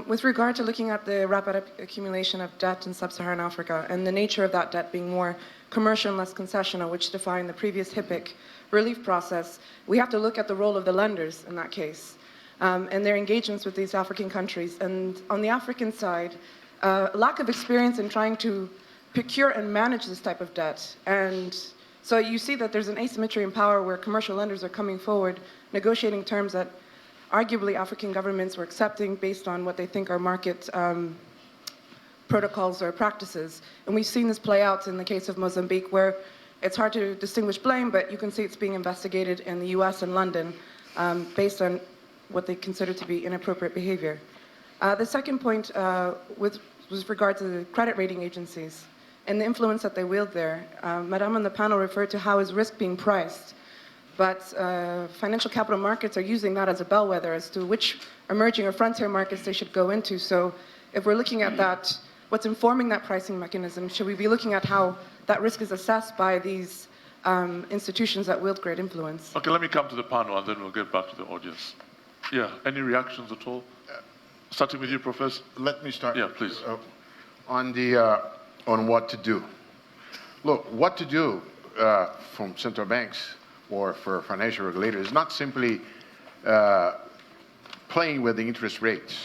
With regard to looking at the rapid accumulation of debt in sub-Saharan Africa and the nature of that debt being more commercial and less concessional, which defined the previous HIPC relief process, we have to look at the role of the lenders in that case and their engagements with these African countries. And on the African side, lack of experience in trying to procure and manage this type of debt. And so you see that there's an asymmetry in power where commercial lenders are coming forward, negotiating terms that arguably African governments were accepting based on what they think are market protocols or practices. And we've seen this play out in the case of Mozambique, where it's hard to distinguish blame, but you can see it's being investigated in the US and London based on what they consider to be inappropriate behavior. The second point with regard to the credit rating agencies and the influence that they wield there. Madame on the panel referred to how is risk being priced. But financial capital markets are using that as a bellwether as to which emerging or frontier markets they should go into. So if we're looking at that, what's informing that pricing mechanism, should we be looking at how that risk is assessed by these institutions that wield great influence? Okay, let me come to the panel and then we'll get back to the audience. Yeah, any reactions at all? Starting with you, Professor. Let me start. Yeah, please. On what to do. Look, what to do from central banks or for financial regulators is not simply playing with the interest rates.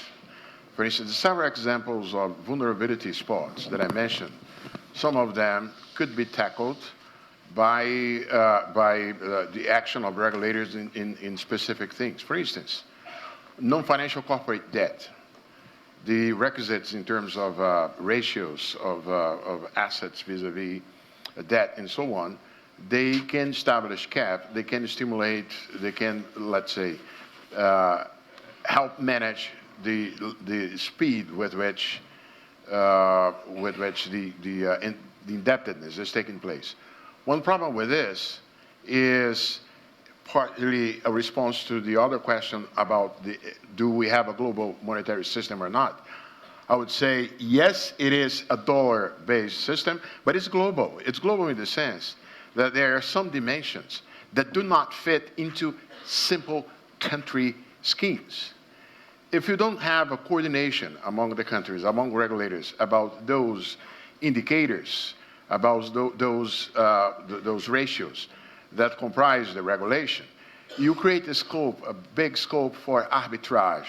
For instance, several examples of vulnerability spots that I mentioned. Some of them could be tackled by the action of regulators in specific things. For instance, non-financial corporate debt. The requisites in terms of ratios of assets vis-a-vis debt and so on, they can establish cap, they can stimulate, they can, let's say, help manage the speed with which the indebtedness is taking place. One problem with this is partly a response to the other question about do we have a global monetary system or not. I would say, yes, it is a dollar-based system, but it's global. It's global in the sense that there are some dimensions that do not fit into simple country schemes. If you don't have a coordination among the countries, among regulators, about those indicators, about those ratios that comprise the regulation, you create a scope, a big scope for arbitrage,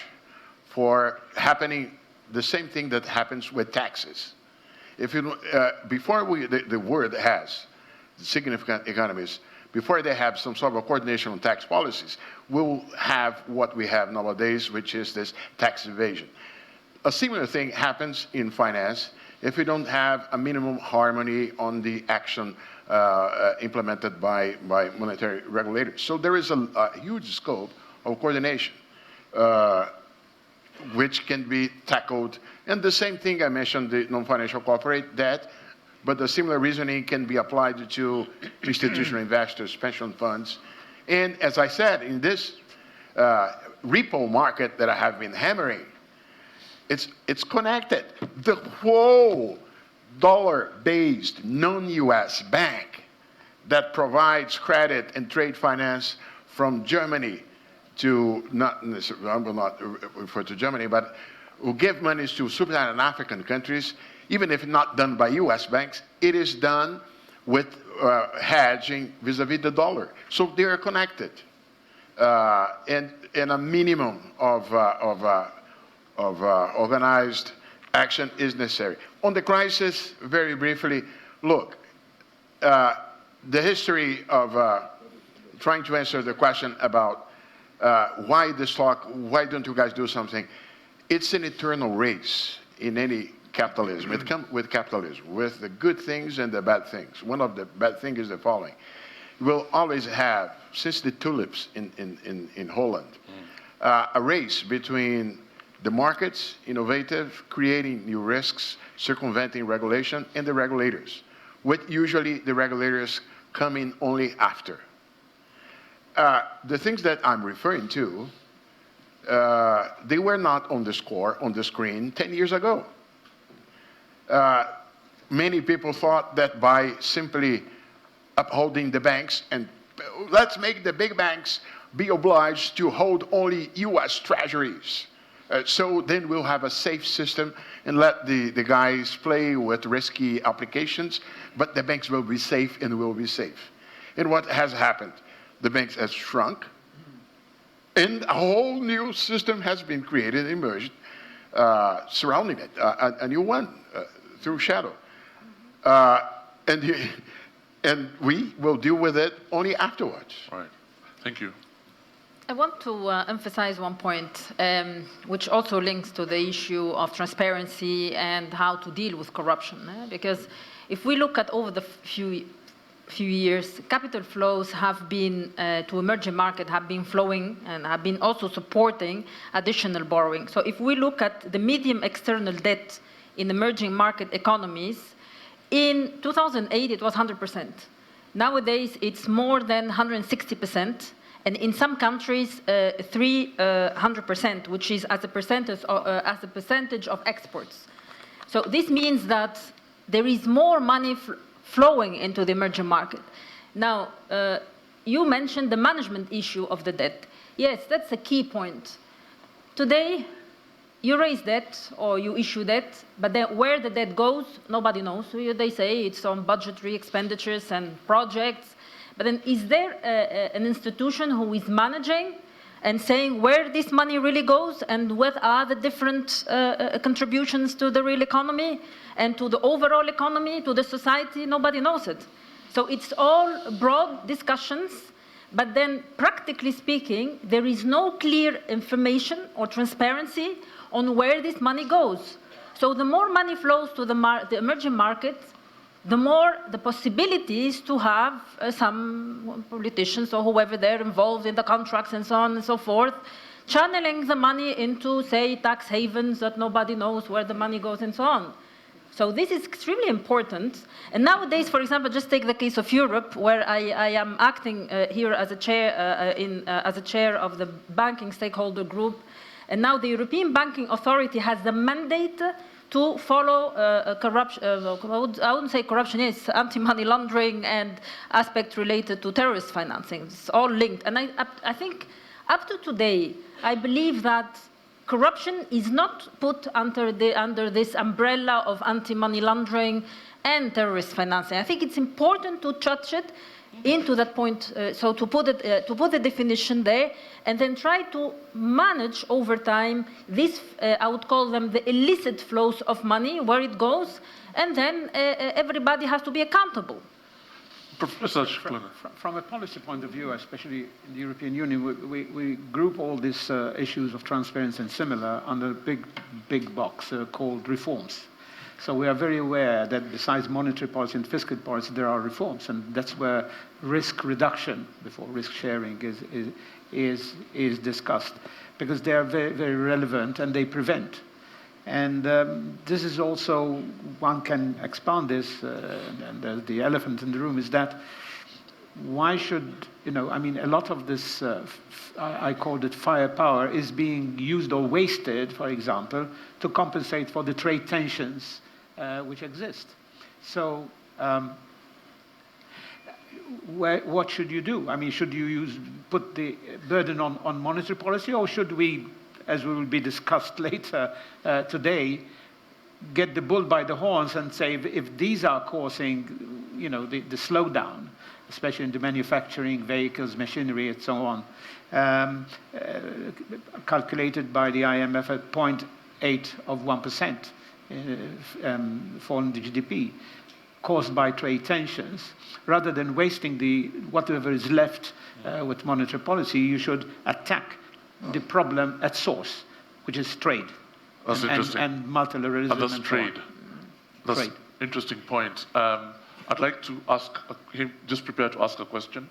for happening the same thing that happens with taxes. If you, before the world has significant economies, before they have some sort of coordination on tax policies, we'll have what we have nowadays, which is this tax evasion. A similar thing happens in finance. if we don't have a minimum harmony on the action implemented by monetary regulators. So there is a huge scope of coordination which can be tackled. And the same thing I mentioned, the non-financial corporate debt, but the similar reasoning can be applied to institutional investors, pension funds. And as I said, in this repo market that I have been hammering, it's connected. The whole dollar-based non-US bank that provides credit and trade finance from Germany to, not necessarily, I will not refer to Germany, but who give monies to sub-Saharan African countries, even if not done by US banks, it is done with hedging vis-a-vis the dollar. So they are connected. And a minimum of organized action is necessary. On the crisis, very briefly, look, the history of trying to answer the question about why this talk, why don't you guys do something? It's an eternal race in any capitalism. It comes with capitalism, with the good things and the bad things. One of the bad things is the following. We'll always have, since the tulips in Holland, a race between the markets, innovative, creating new risks, circumventing regulation, and the regulators, with usually the regulators coming only after. The things that I'm referring to, they were not on the screen 10 years ago. Many people thought that by simply upholding the banks and let's make the big banks be obliged to hold only US treasuries. So then we'll have a safe system and let the guys play with risky applications, but the banks will be safe and will be safe. And what has happened? The banks have shrunk, and a whole new system has been created, emerged, surrounding it, a new one through shadow. And we will deal with it only afterwards. Right. Thank you. I want to emphasize one point, which also links to the issue of transparency and how to deal with corruption. Because if we look at over the few years, capital flows have been to emerging market have been flowing and have been also supporting additional borrowing. So if we look at the medium external debt in emerging market economies, in 2008 it was 100%. Nowadays it's more than 160%. And in some countries, 300%, which is as a percentage of exports. So this means that there is more money flowing into the emerging market. Now, you mentioned the management issue of the debt. Yes, that's a key point. Today, you raise debt or you issue debt, but then where the debt goes, nobody knows. So they say it's on budgetary expenditures and projects. But then is there an institution who is managing and saying where this money really goes and what are the different contributions to the real economy and to the overall economy, to the society? Nobody knows it. So it's all broad discussions, but then practically speaking, there is no clear information or transparency on where this money goes. So the more money flows to the emerging markets, the more the possibilities to have some politicians or whoever they're involved in the contracts and so on and so forth, channeling the money into, say, tax havens that nobody knows where the money goes and so on. So this is extremely important. And nowadays, for example, just take the case of Europe, where I am acting here as a chair of the banking stakeholder group. And now the European Banking Authority has the mandate to follow corruption, I wouldn't say corruption, it's anti-money laundering and aspects related to terrorist financing. It's all linked. And I think up to today, I believe that corruption is not put under this umbrella of anti-money laundering and terrorist financing. I think it's important to touch it into that point, so to put the definition there, and then try to manage over time this, I would call them the illicit flows of money, where it goes, and then everybody has to be accountable. Professor Scicluna. From a policy point of view, especially in the European Union, we group all these issues of transparency and similar under a big box called reforms. So we are very aware that besides monetary policy and fiscal policy, there are reforms, and that's where risk reduction before risk sharing is discussed, because they are very, very relevant and they prevent. And this is also, one can expand this, and the elephant in the room is that why should, I mean, a lot of this, I called it firepower, is being used or wasted, for example, to compensate for the trade tensions which exist. So what should you do? I mean, should you put the burden on monetary policy, or should we, as we will be discussed later today, get the bull by the horns and say if these are causing, the slowdown, especially in the manufacturing, vehicles, machinery, and so on, calculated by the IMF at 0.8 of 1% fall in the GDP, caused by trade tensions, rather than wasting whatever is left with monetary policy, you should attack the problem at source, which is trade. That's interesting. And multilateralism. And that's trade. That's an interesting point. I'd like to ask him, just prepare to ask a question,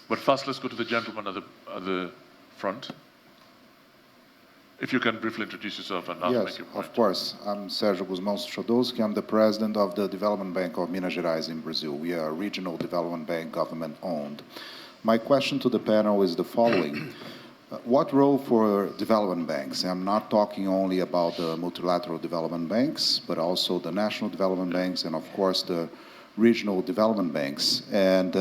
but first let's go to the gentleman at the front. If you can briefly introduce yourself and make your point. Yes, of course. I'm Sérgio Guzmão Chodowski. I'm the president of the Development Bank of Minas Gerais in Brazil. We are a regional development bank, government-owned. My question to the panel is the following. What role for development banks? I'm not talking only about the multilateral development banks, but also the national development banks and, of course, the regional development banks. And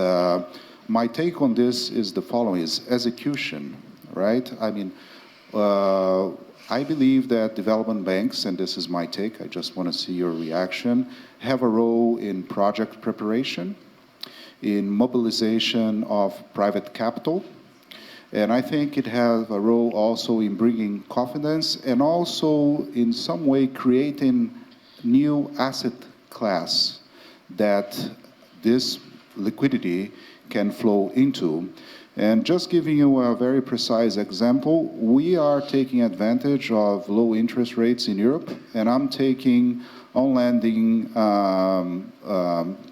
my take on this is the following, is execution, right? I mean, I believe that development banks, and this is my take, I just want to see your reaction, have a role in project preparation, in mobilization of private capital, and I think it has a role also in bringing confidence and also in some way creating new asset class that this liquidity can flow into. And just giving you a very precise example, we are taking advantage of low interest rates in Europe, and I'm taking on-lending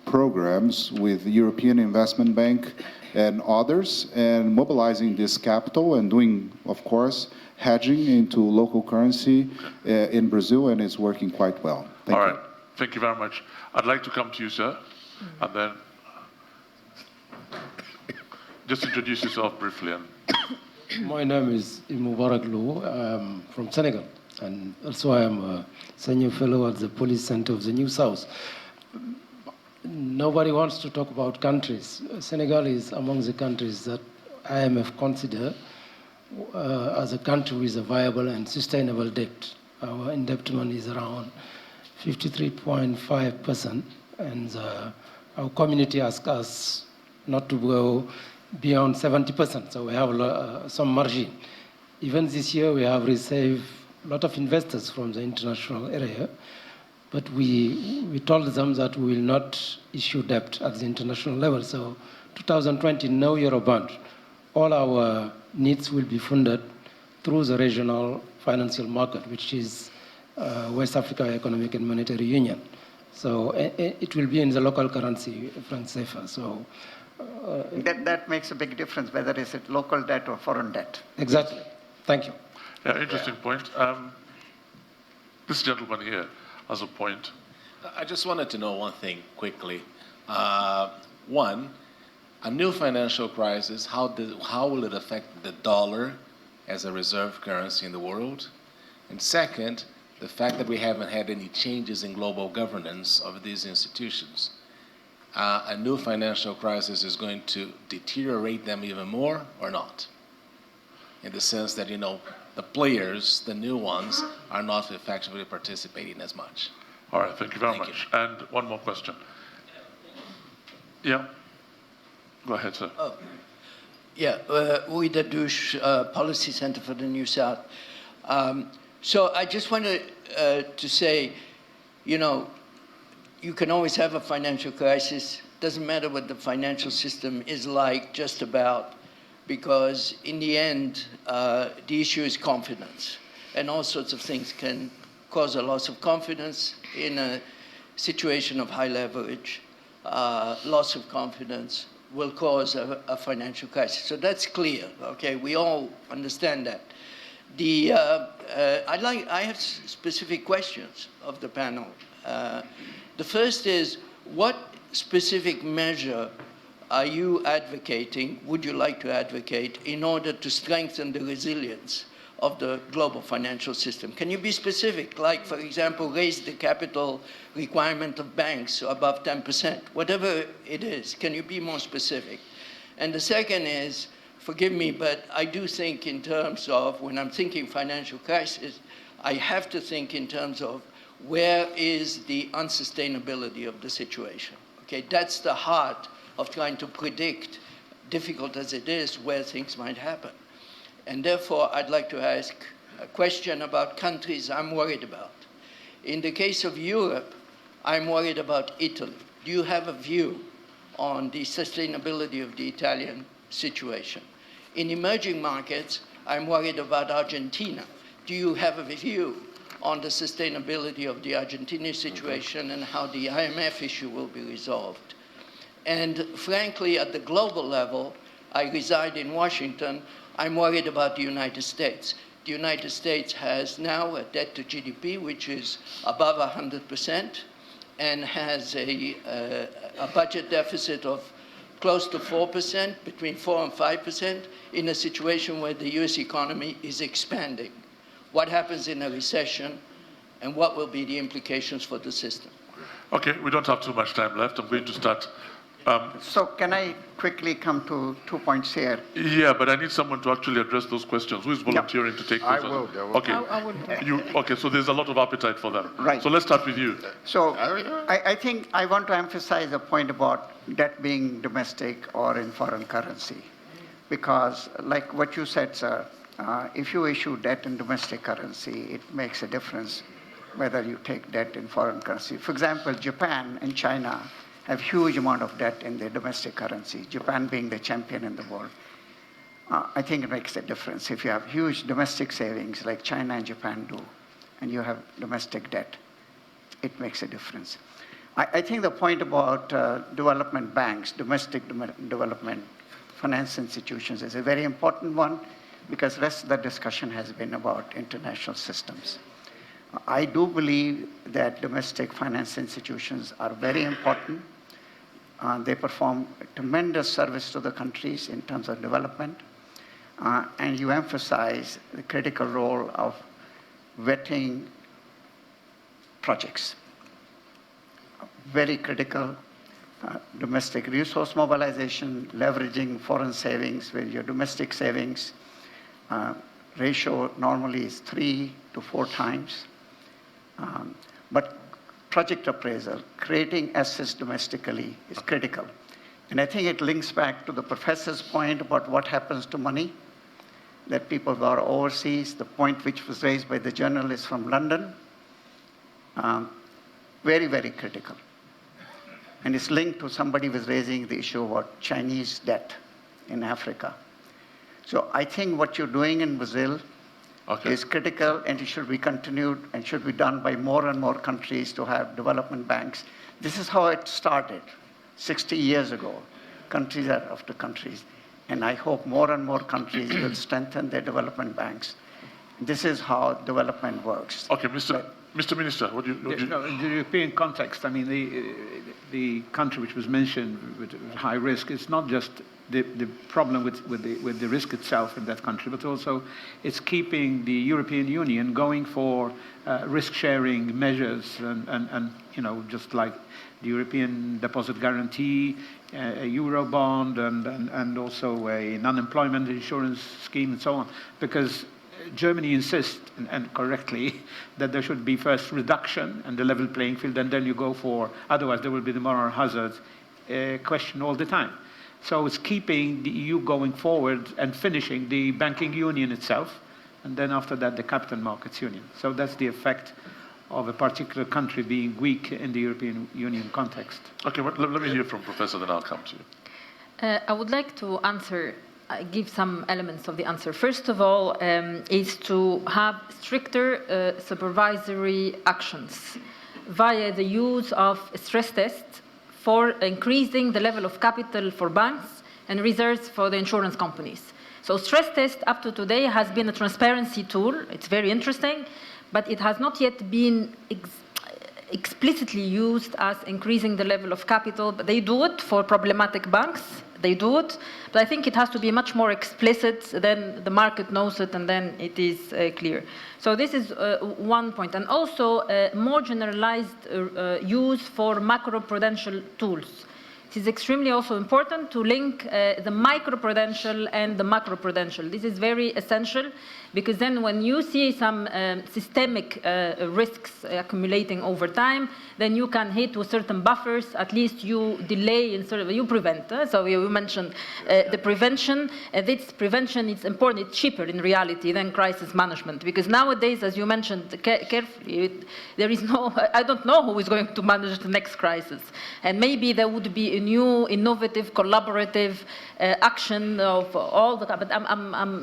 programs with the European Investment Bank and others, and mobilizing this capital and doing, of course, hedging into local currency in Brazil, and it's working quite well. Thank you. All right, thank you very much. I'd like to come to you, sir, and then just introduce yourself briefly. My name is Mubarak Lo. I'm from Senegal, and also I am a senior fellow at the Policy Center of the New South. Nobody wants to talk about countries. Senegal is among the countries that IMF consider as a country with a viable and sustainable debt. Our indebtedness is around 53.5%, and our community asks us not to go beyond 70%, so we have some margin. Even this year, we have received a lot of investors from the international area, but we told them that we will not issue debt at the international level. So 2020, no Eurobond. All our needs will be funded through the regional financial market, which is West Africa Economic and Monetary Union. So it will be in the local currency, franc CFA. So that makes a big difference, whether it's local debt or foreign debt. Exactly. Thank you. Yeah, interesting point. This gentleman here has a point. I just wanted to know one thing quickly. One, a new financial crisis, how will it affect the dollar as a reserve currency in the world? And second, the fact that we haven't had any changes in global governance of these institutions. A new financial crisis is going to deteriorate them even more or not? In the sense that, the players, the new ones, are not effectively participating as much. All right, thank you very much. And one more question. Yeah, go ahead, sir. Louis Dadouche, Policy Center for the New South. So I just wanted to say, you can always have a financial crisis. Doesn't matter what the financial system is like, just about, because in the end, the issue is confidence. And all sorts of things can cause a loss of confidence in situation of high leverage, loss of confidence, will cause a financial crisis. So that's clear, okay? We all understand that. I have specific questions of the panel. The first is, what specific measure are you advocating, would you like to advocate, in order to strengthen the resilience of the global financial system? Can you be specific? Like, for example, raise the capital requirement of banks above 10%, whatever it is. Can you be more specific? And the second is, forgive me, but I do think in terms of, when I'm thinking financial crisis, I have to think in terms of where is the unsustainability of the situation. Okay, that's the heart of trying to predict, difficult as it is, where things might happen. And therefore, I'd like to ask a question about countries I'm worried about. In the case of Europe, I'm worried about Italy. Do you have a view on the sustainability of the Italian situation? In emerging markets, I'm worried about Argentina. Do you have a view on the sustainability of the Argentina situation and how the IMF issue will be resolved? And frankly, at the global level, I reside in Washington, I'm worried about the United States. The United States has now a debt to GDP which is above 100% and has a budget deficit of close to 4%, between 4 and 5%, in a situation where the US economy is expanding. What happens in a recession, and what will be the implications for the system? Okay, we don't have too much time left. I'm going to start. So can I quickly come to 2 points here? Yeah, but I need someone to actually address those questions. Who is volunteering to take those? I will. Okay. Okay, so there's a lot of appetite for them. Right. So let's start with you. So I think I want to emphasize a point about debt being domestic or in foreign currency. Because like what you said, sir, if you issue debt in domestic currency, it makes a difference whether you take debt in foreign currency. For example, Japan and China have huge amount of debt in their domestic currency, Japan being the champion in the world. I think it makes a difference. If you have huge domestic savings like China and Japan do, and you have domestic debt, it makes a difference. I think the point about development banks, domestic development finance institutions is a very important one, because the rest of the discussion has been about international systems. I do believe that domestic finance institutions are very important. They perform a tremendous service to the countries in terms of development. And you emphasize the critical role of vetting projects. Very critical. Domestic resource mobilization, leveraging foreign savings with your domestic savings. Ratio normally is 3 to 4 times. But project appraisal, creating assets domestically is critical. And I think it links back to the professor's point about what happens to money, that people go overseas, the point which was raised by the journalist from London. Very, very critical. And it's linked to somebody was raising the issue about Chinese debt in Africa. So I think what you're doing in Brazil is critical, and it should be continued and should be done by more and more countries to have development banks. This is how it started 60 years ago, countries after countries. And I hope more and more countries will strengthen their development banks. This is how development works. Okay, Mr. Minister, what do you... No, in the European context, I mean, the country which was mentioned with high risk, it's not just the problem with the risk itself in that country, but also it's keeping the European Union going for risk-sharing measures and just like the European Deposit Guarantee, a Euro bond, and also a non-employment insurance scheme and so on, because Germany insists, and correctly, that there should be first reduction and the level playing field, and then you go for, otherwise there will be the moral hazard question all the time. So it's keeping the EU going forward and finishing the banking union itself, and then after that the capital markets union. So that's the effect of a particular country being weak in the European Union context. Okay, let me hear from Professor, then I'll come to you. I would like to give some elements of the answer. First of all, is to have stricter supervisory actions via the use of stress tests for increasing the level of capital for banks and reserves for the insurance companies. So stress test up to today has been a transparency tool. It's very interesting, but it has not yet been explicitly used as increasing the level of capital. But they do it for problematic banks. They do it, but I think it has to be much more explicit, then the market knows it, and then it is clear. So this is one point. And also more generalized use for macroprudential tools. It is extremely also important to link the microprudential and the macroprudential. This is very essential, because then when you see some systemic risks accumulating over time, then you can hit with certain buffers. At least you delay and you prevent. So you mentioned the prevention. This prevention is important. It's cheaper in reality than crisis management, because nowadays, as you mentioned carefully, there is no. I don't know who is going to manage the next crisis, and maybe there would be a new, innovative, collaborative action of all the. But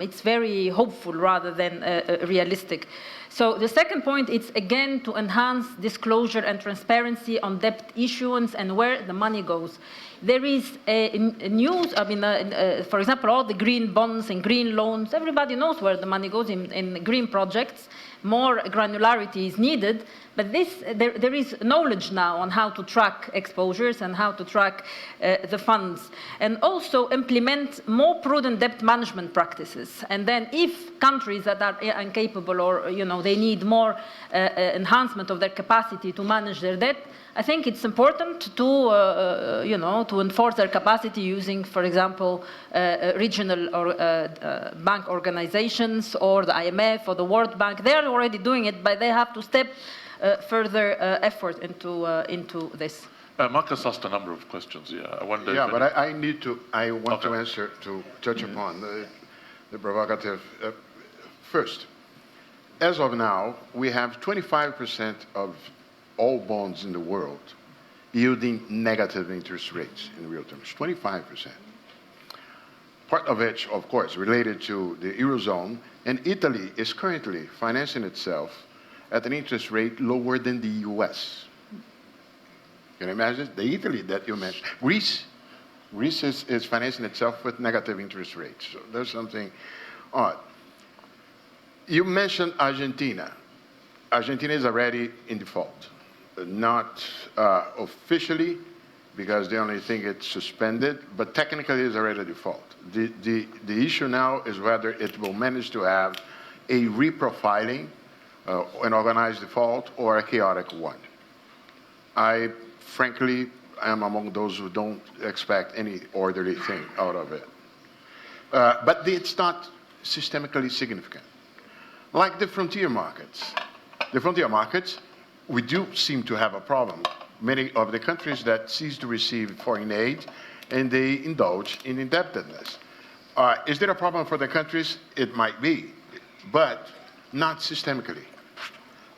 it's very hopeful rather than realistic. So the second point is, again, to enhance disclosure and transparency on debt issuance and where the money goes. There is a news, for example, all the green bonds and green loans, everybody knows where the money goes in green projects. More granularity is needed, but there is knowledge now on how to track exposures and how to track the funds, and also implement more prudent debt management practices. And then if countries that are incapable or they need more enhancement of their capacity to manage their debt, I think it's important to to enforce their capacity using, for example, regional or bank organizations or the IMF or the World Bank. They are already doing it, but they have to step further effort into this. Marcus asked a number of questions. Yeah, I wonder. Yeah, but I want to answer, to touch upon the provocative. First, as of now, we have 25% of all bonds in the world yielding negative interest rates in real terms, 25%. Part of which, of course, related to the Eurozone, and Italy is currently financing itself at an interest rate lower than the US. Can you imagine? The Italy that you mentioned. Greece is financing itself with negative interest rates. So there's something odd. You mentioned Argentina. Argentina is already in default. Not officially, because the only thing it's suspended, but technically it's already a default. The issue now is whether it will manage to have a reprofiling, an organized default, or a chaotic one. I, frankly, am among those who don't expect any orderly thing out of it. But it's not systemically significant. Like the frontier markets. The frontier markets, we do seem to have a problem. Many of the countries that cease to receive foreign aid, and they indulge in indebtedness. Is there a problem for the countries? It might be, but not systemically.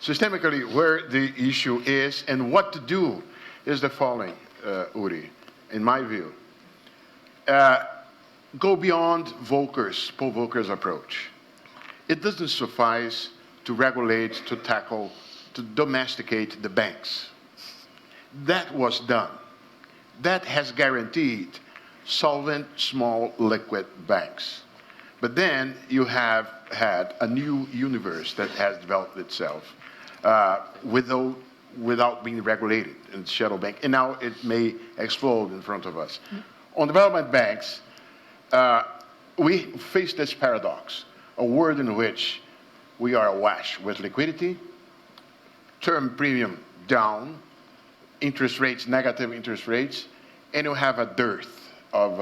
Systemically, where the issue is and what to do is the following, Uri, in my view. Go beyond Volcker's, Paul Volcker's approach. It doesn't suffice to regulate, to tackle, to domesticate the banks. That was done. That has guaranteed solvent, small, liquid banks. But then you have had a new universe that has developed itself without being regulated in shadow bank. And now it may explode in front of us. On development banks, we face this paradox, a world in which we are awash with liquidity, term premium down, interest rates, negative interest rates, and you have a dearth of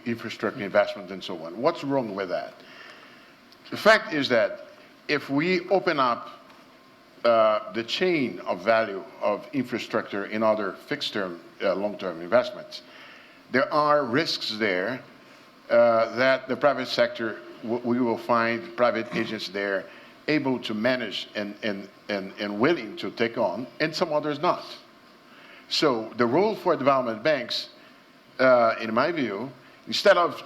infrastructure investment and so on. What's wrong with that? The fact is that if we open up the chain of value of infrastructure in other fixed-term, long-term investments, there are risks there that the private sector, we will find private agents there able to manage and willing to take on, and some others not. So the role for development banks, in my view, instead of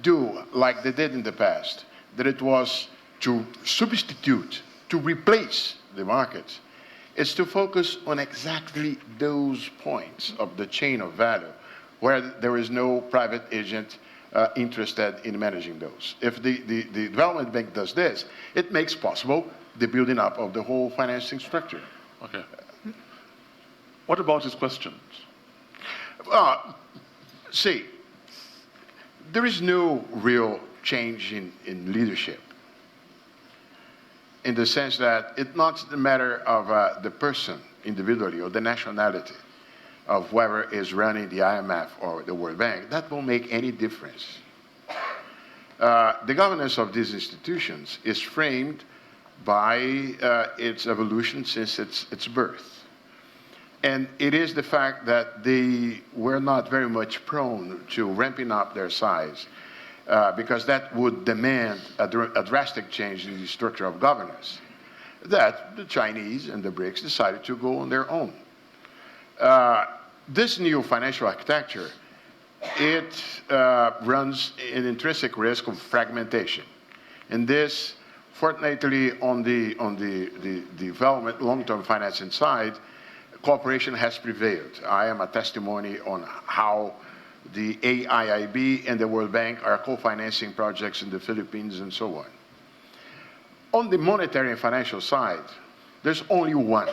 do like they did in the past, that it was to substitute, to replace the markets, is to focus on exactly those points of the chain of value where there is no private agent interested in managing those. If the development bank does this, it makes possible the building up of the whole financing structure. Okay. What about his questions? See, there is no real change in leadership, in the sense that it's not the matter of the person individually or the nationality of whoever is running the IMF or the World Bank. That won't make any difference. The governance of these institutions is framed by its evolution since its birth. And it is the fact that they were not very much prone to ramping up their size, because that would demand a drastic change in the structure of governance, that the Chinese and the BRICS decided to go on their own. This new financial architecture, it runs an intrinsic risk of fragmentation. And this, fortunately, on the development long-term financing side, cooperation has prevailed. I am a testimony on how the AIIB and the World Bank are co-financing projects in the Philippines and so on. On the monetary and financial side, there's only one.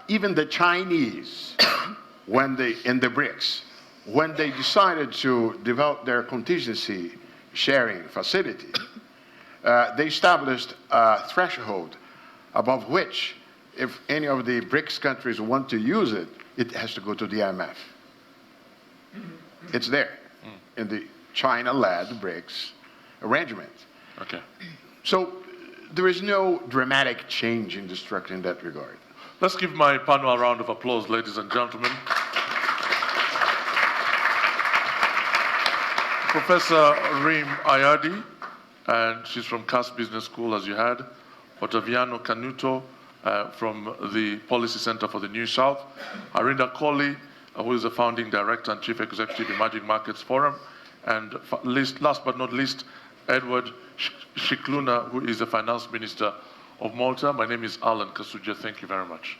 Even the Chinese, and the BRICS, when they decided to develop their contingency sharing facility, they established a threshold above which, if any of the BRICS countries want to use it, it has to go to the IMF. It's there in the China-led BRICS arrangement. Okay. So there is no dramatic change in the structure in that regard. Let's give my panel a round of applause, ladies and gentlemen. Professor Reem Ayadi, and she's from Cass Business School, as you had. Otaviano Canuto, from the Policy Center for the New South. Harinder Kohli, who is the founding director and chief executive Emerging Markets Forum. And last but not least, Edward Scicluna, who is the finance minister of Malta. My name is Alan Kasujja. Thank you very much.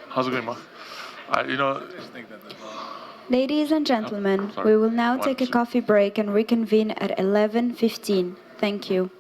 How's it going, Mark? Ladies and gentlemen, we will now take a coffee break and reconvene at 11:15. Thank you.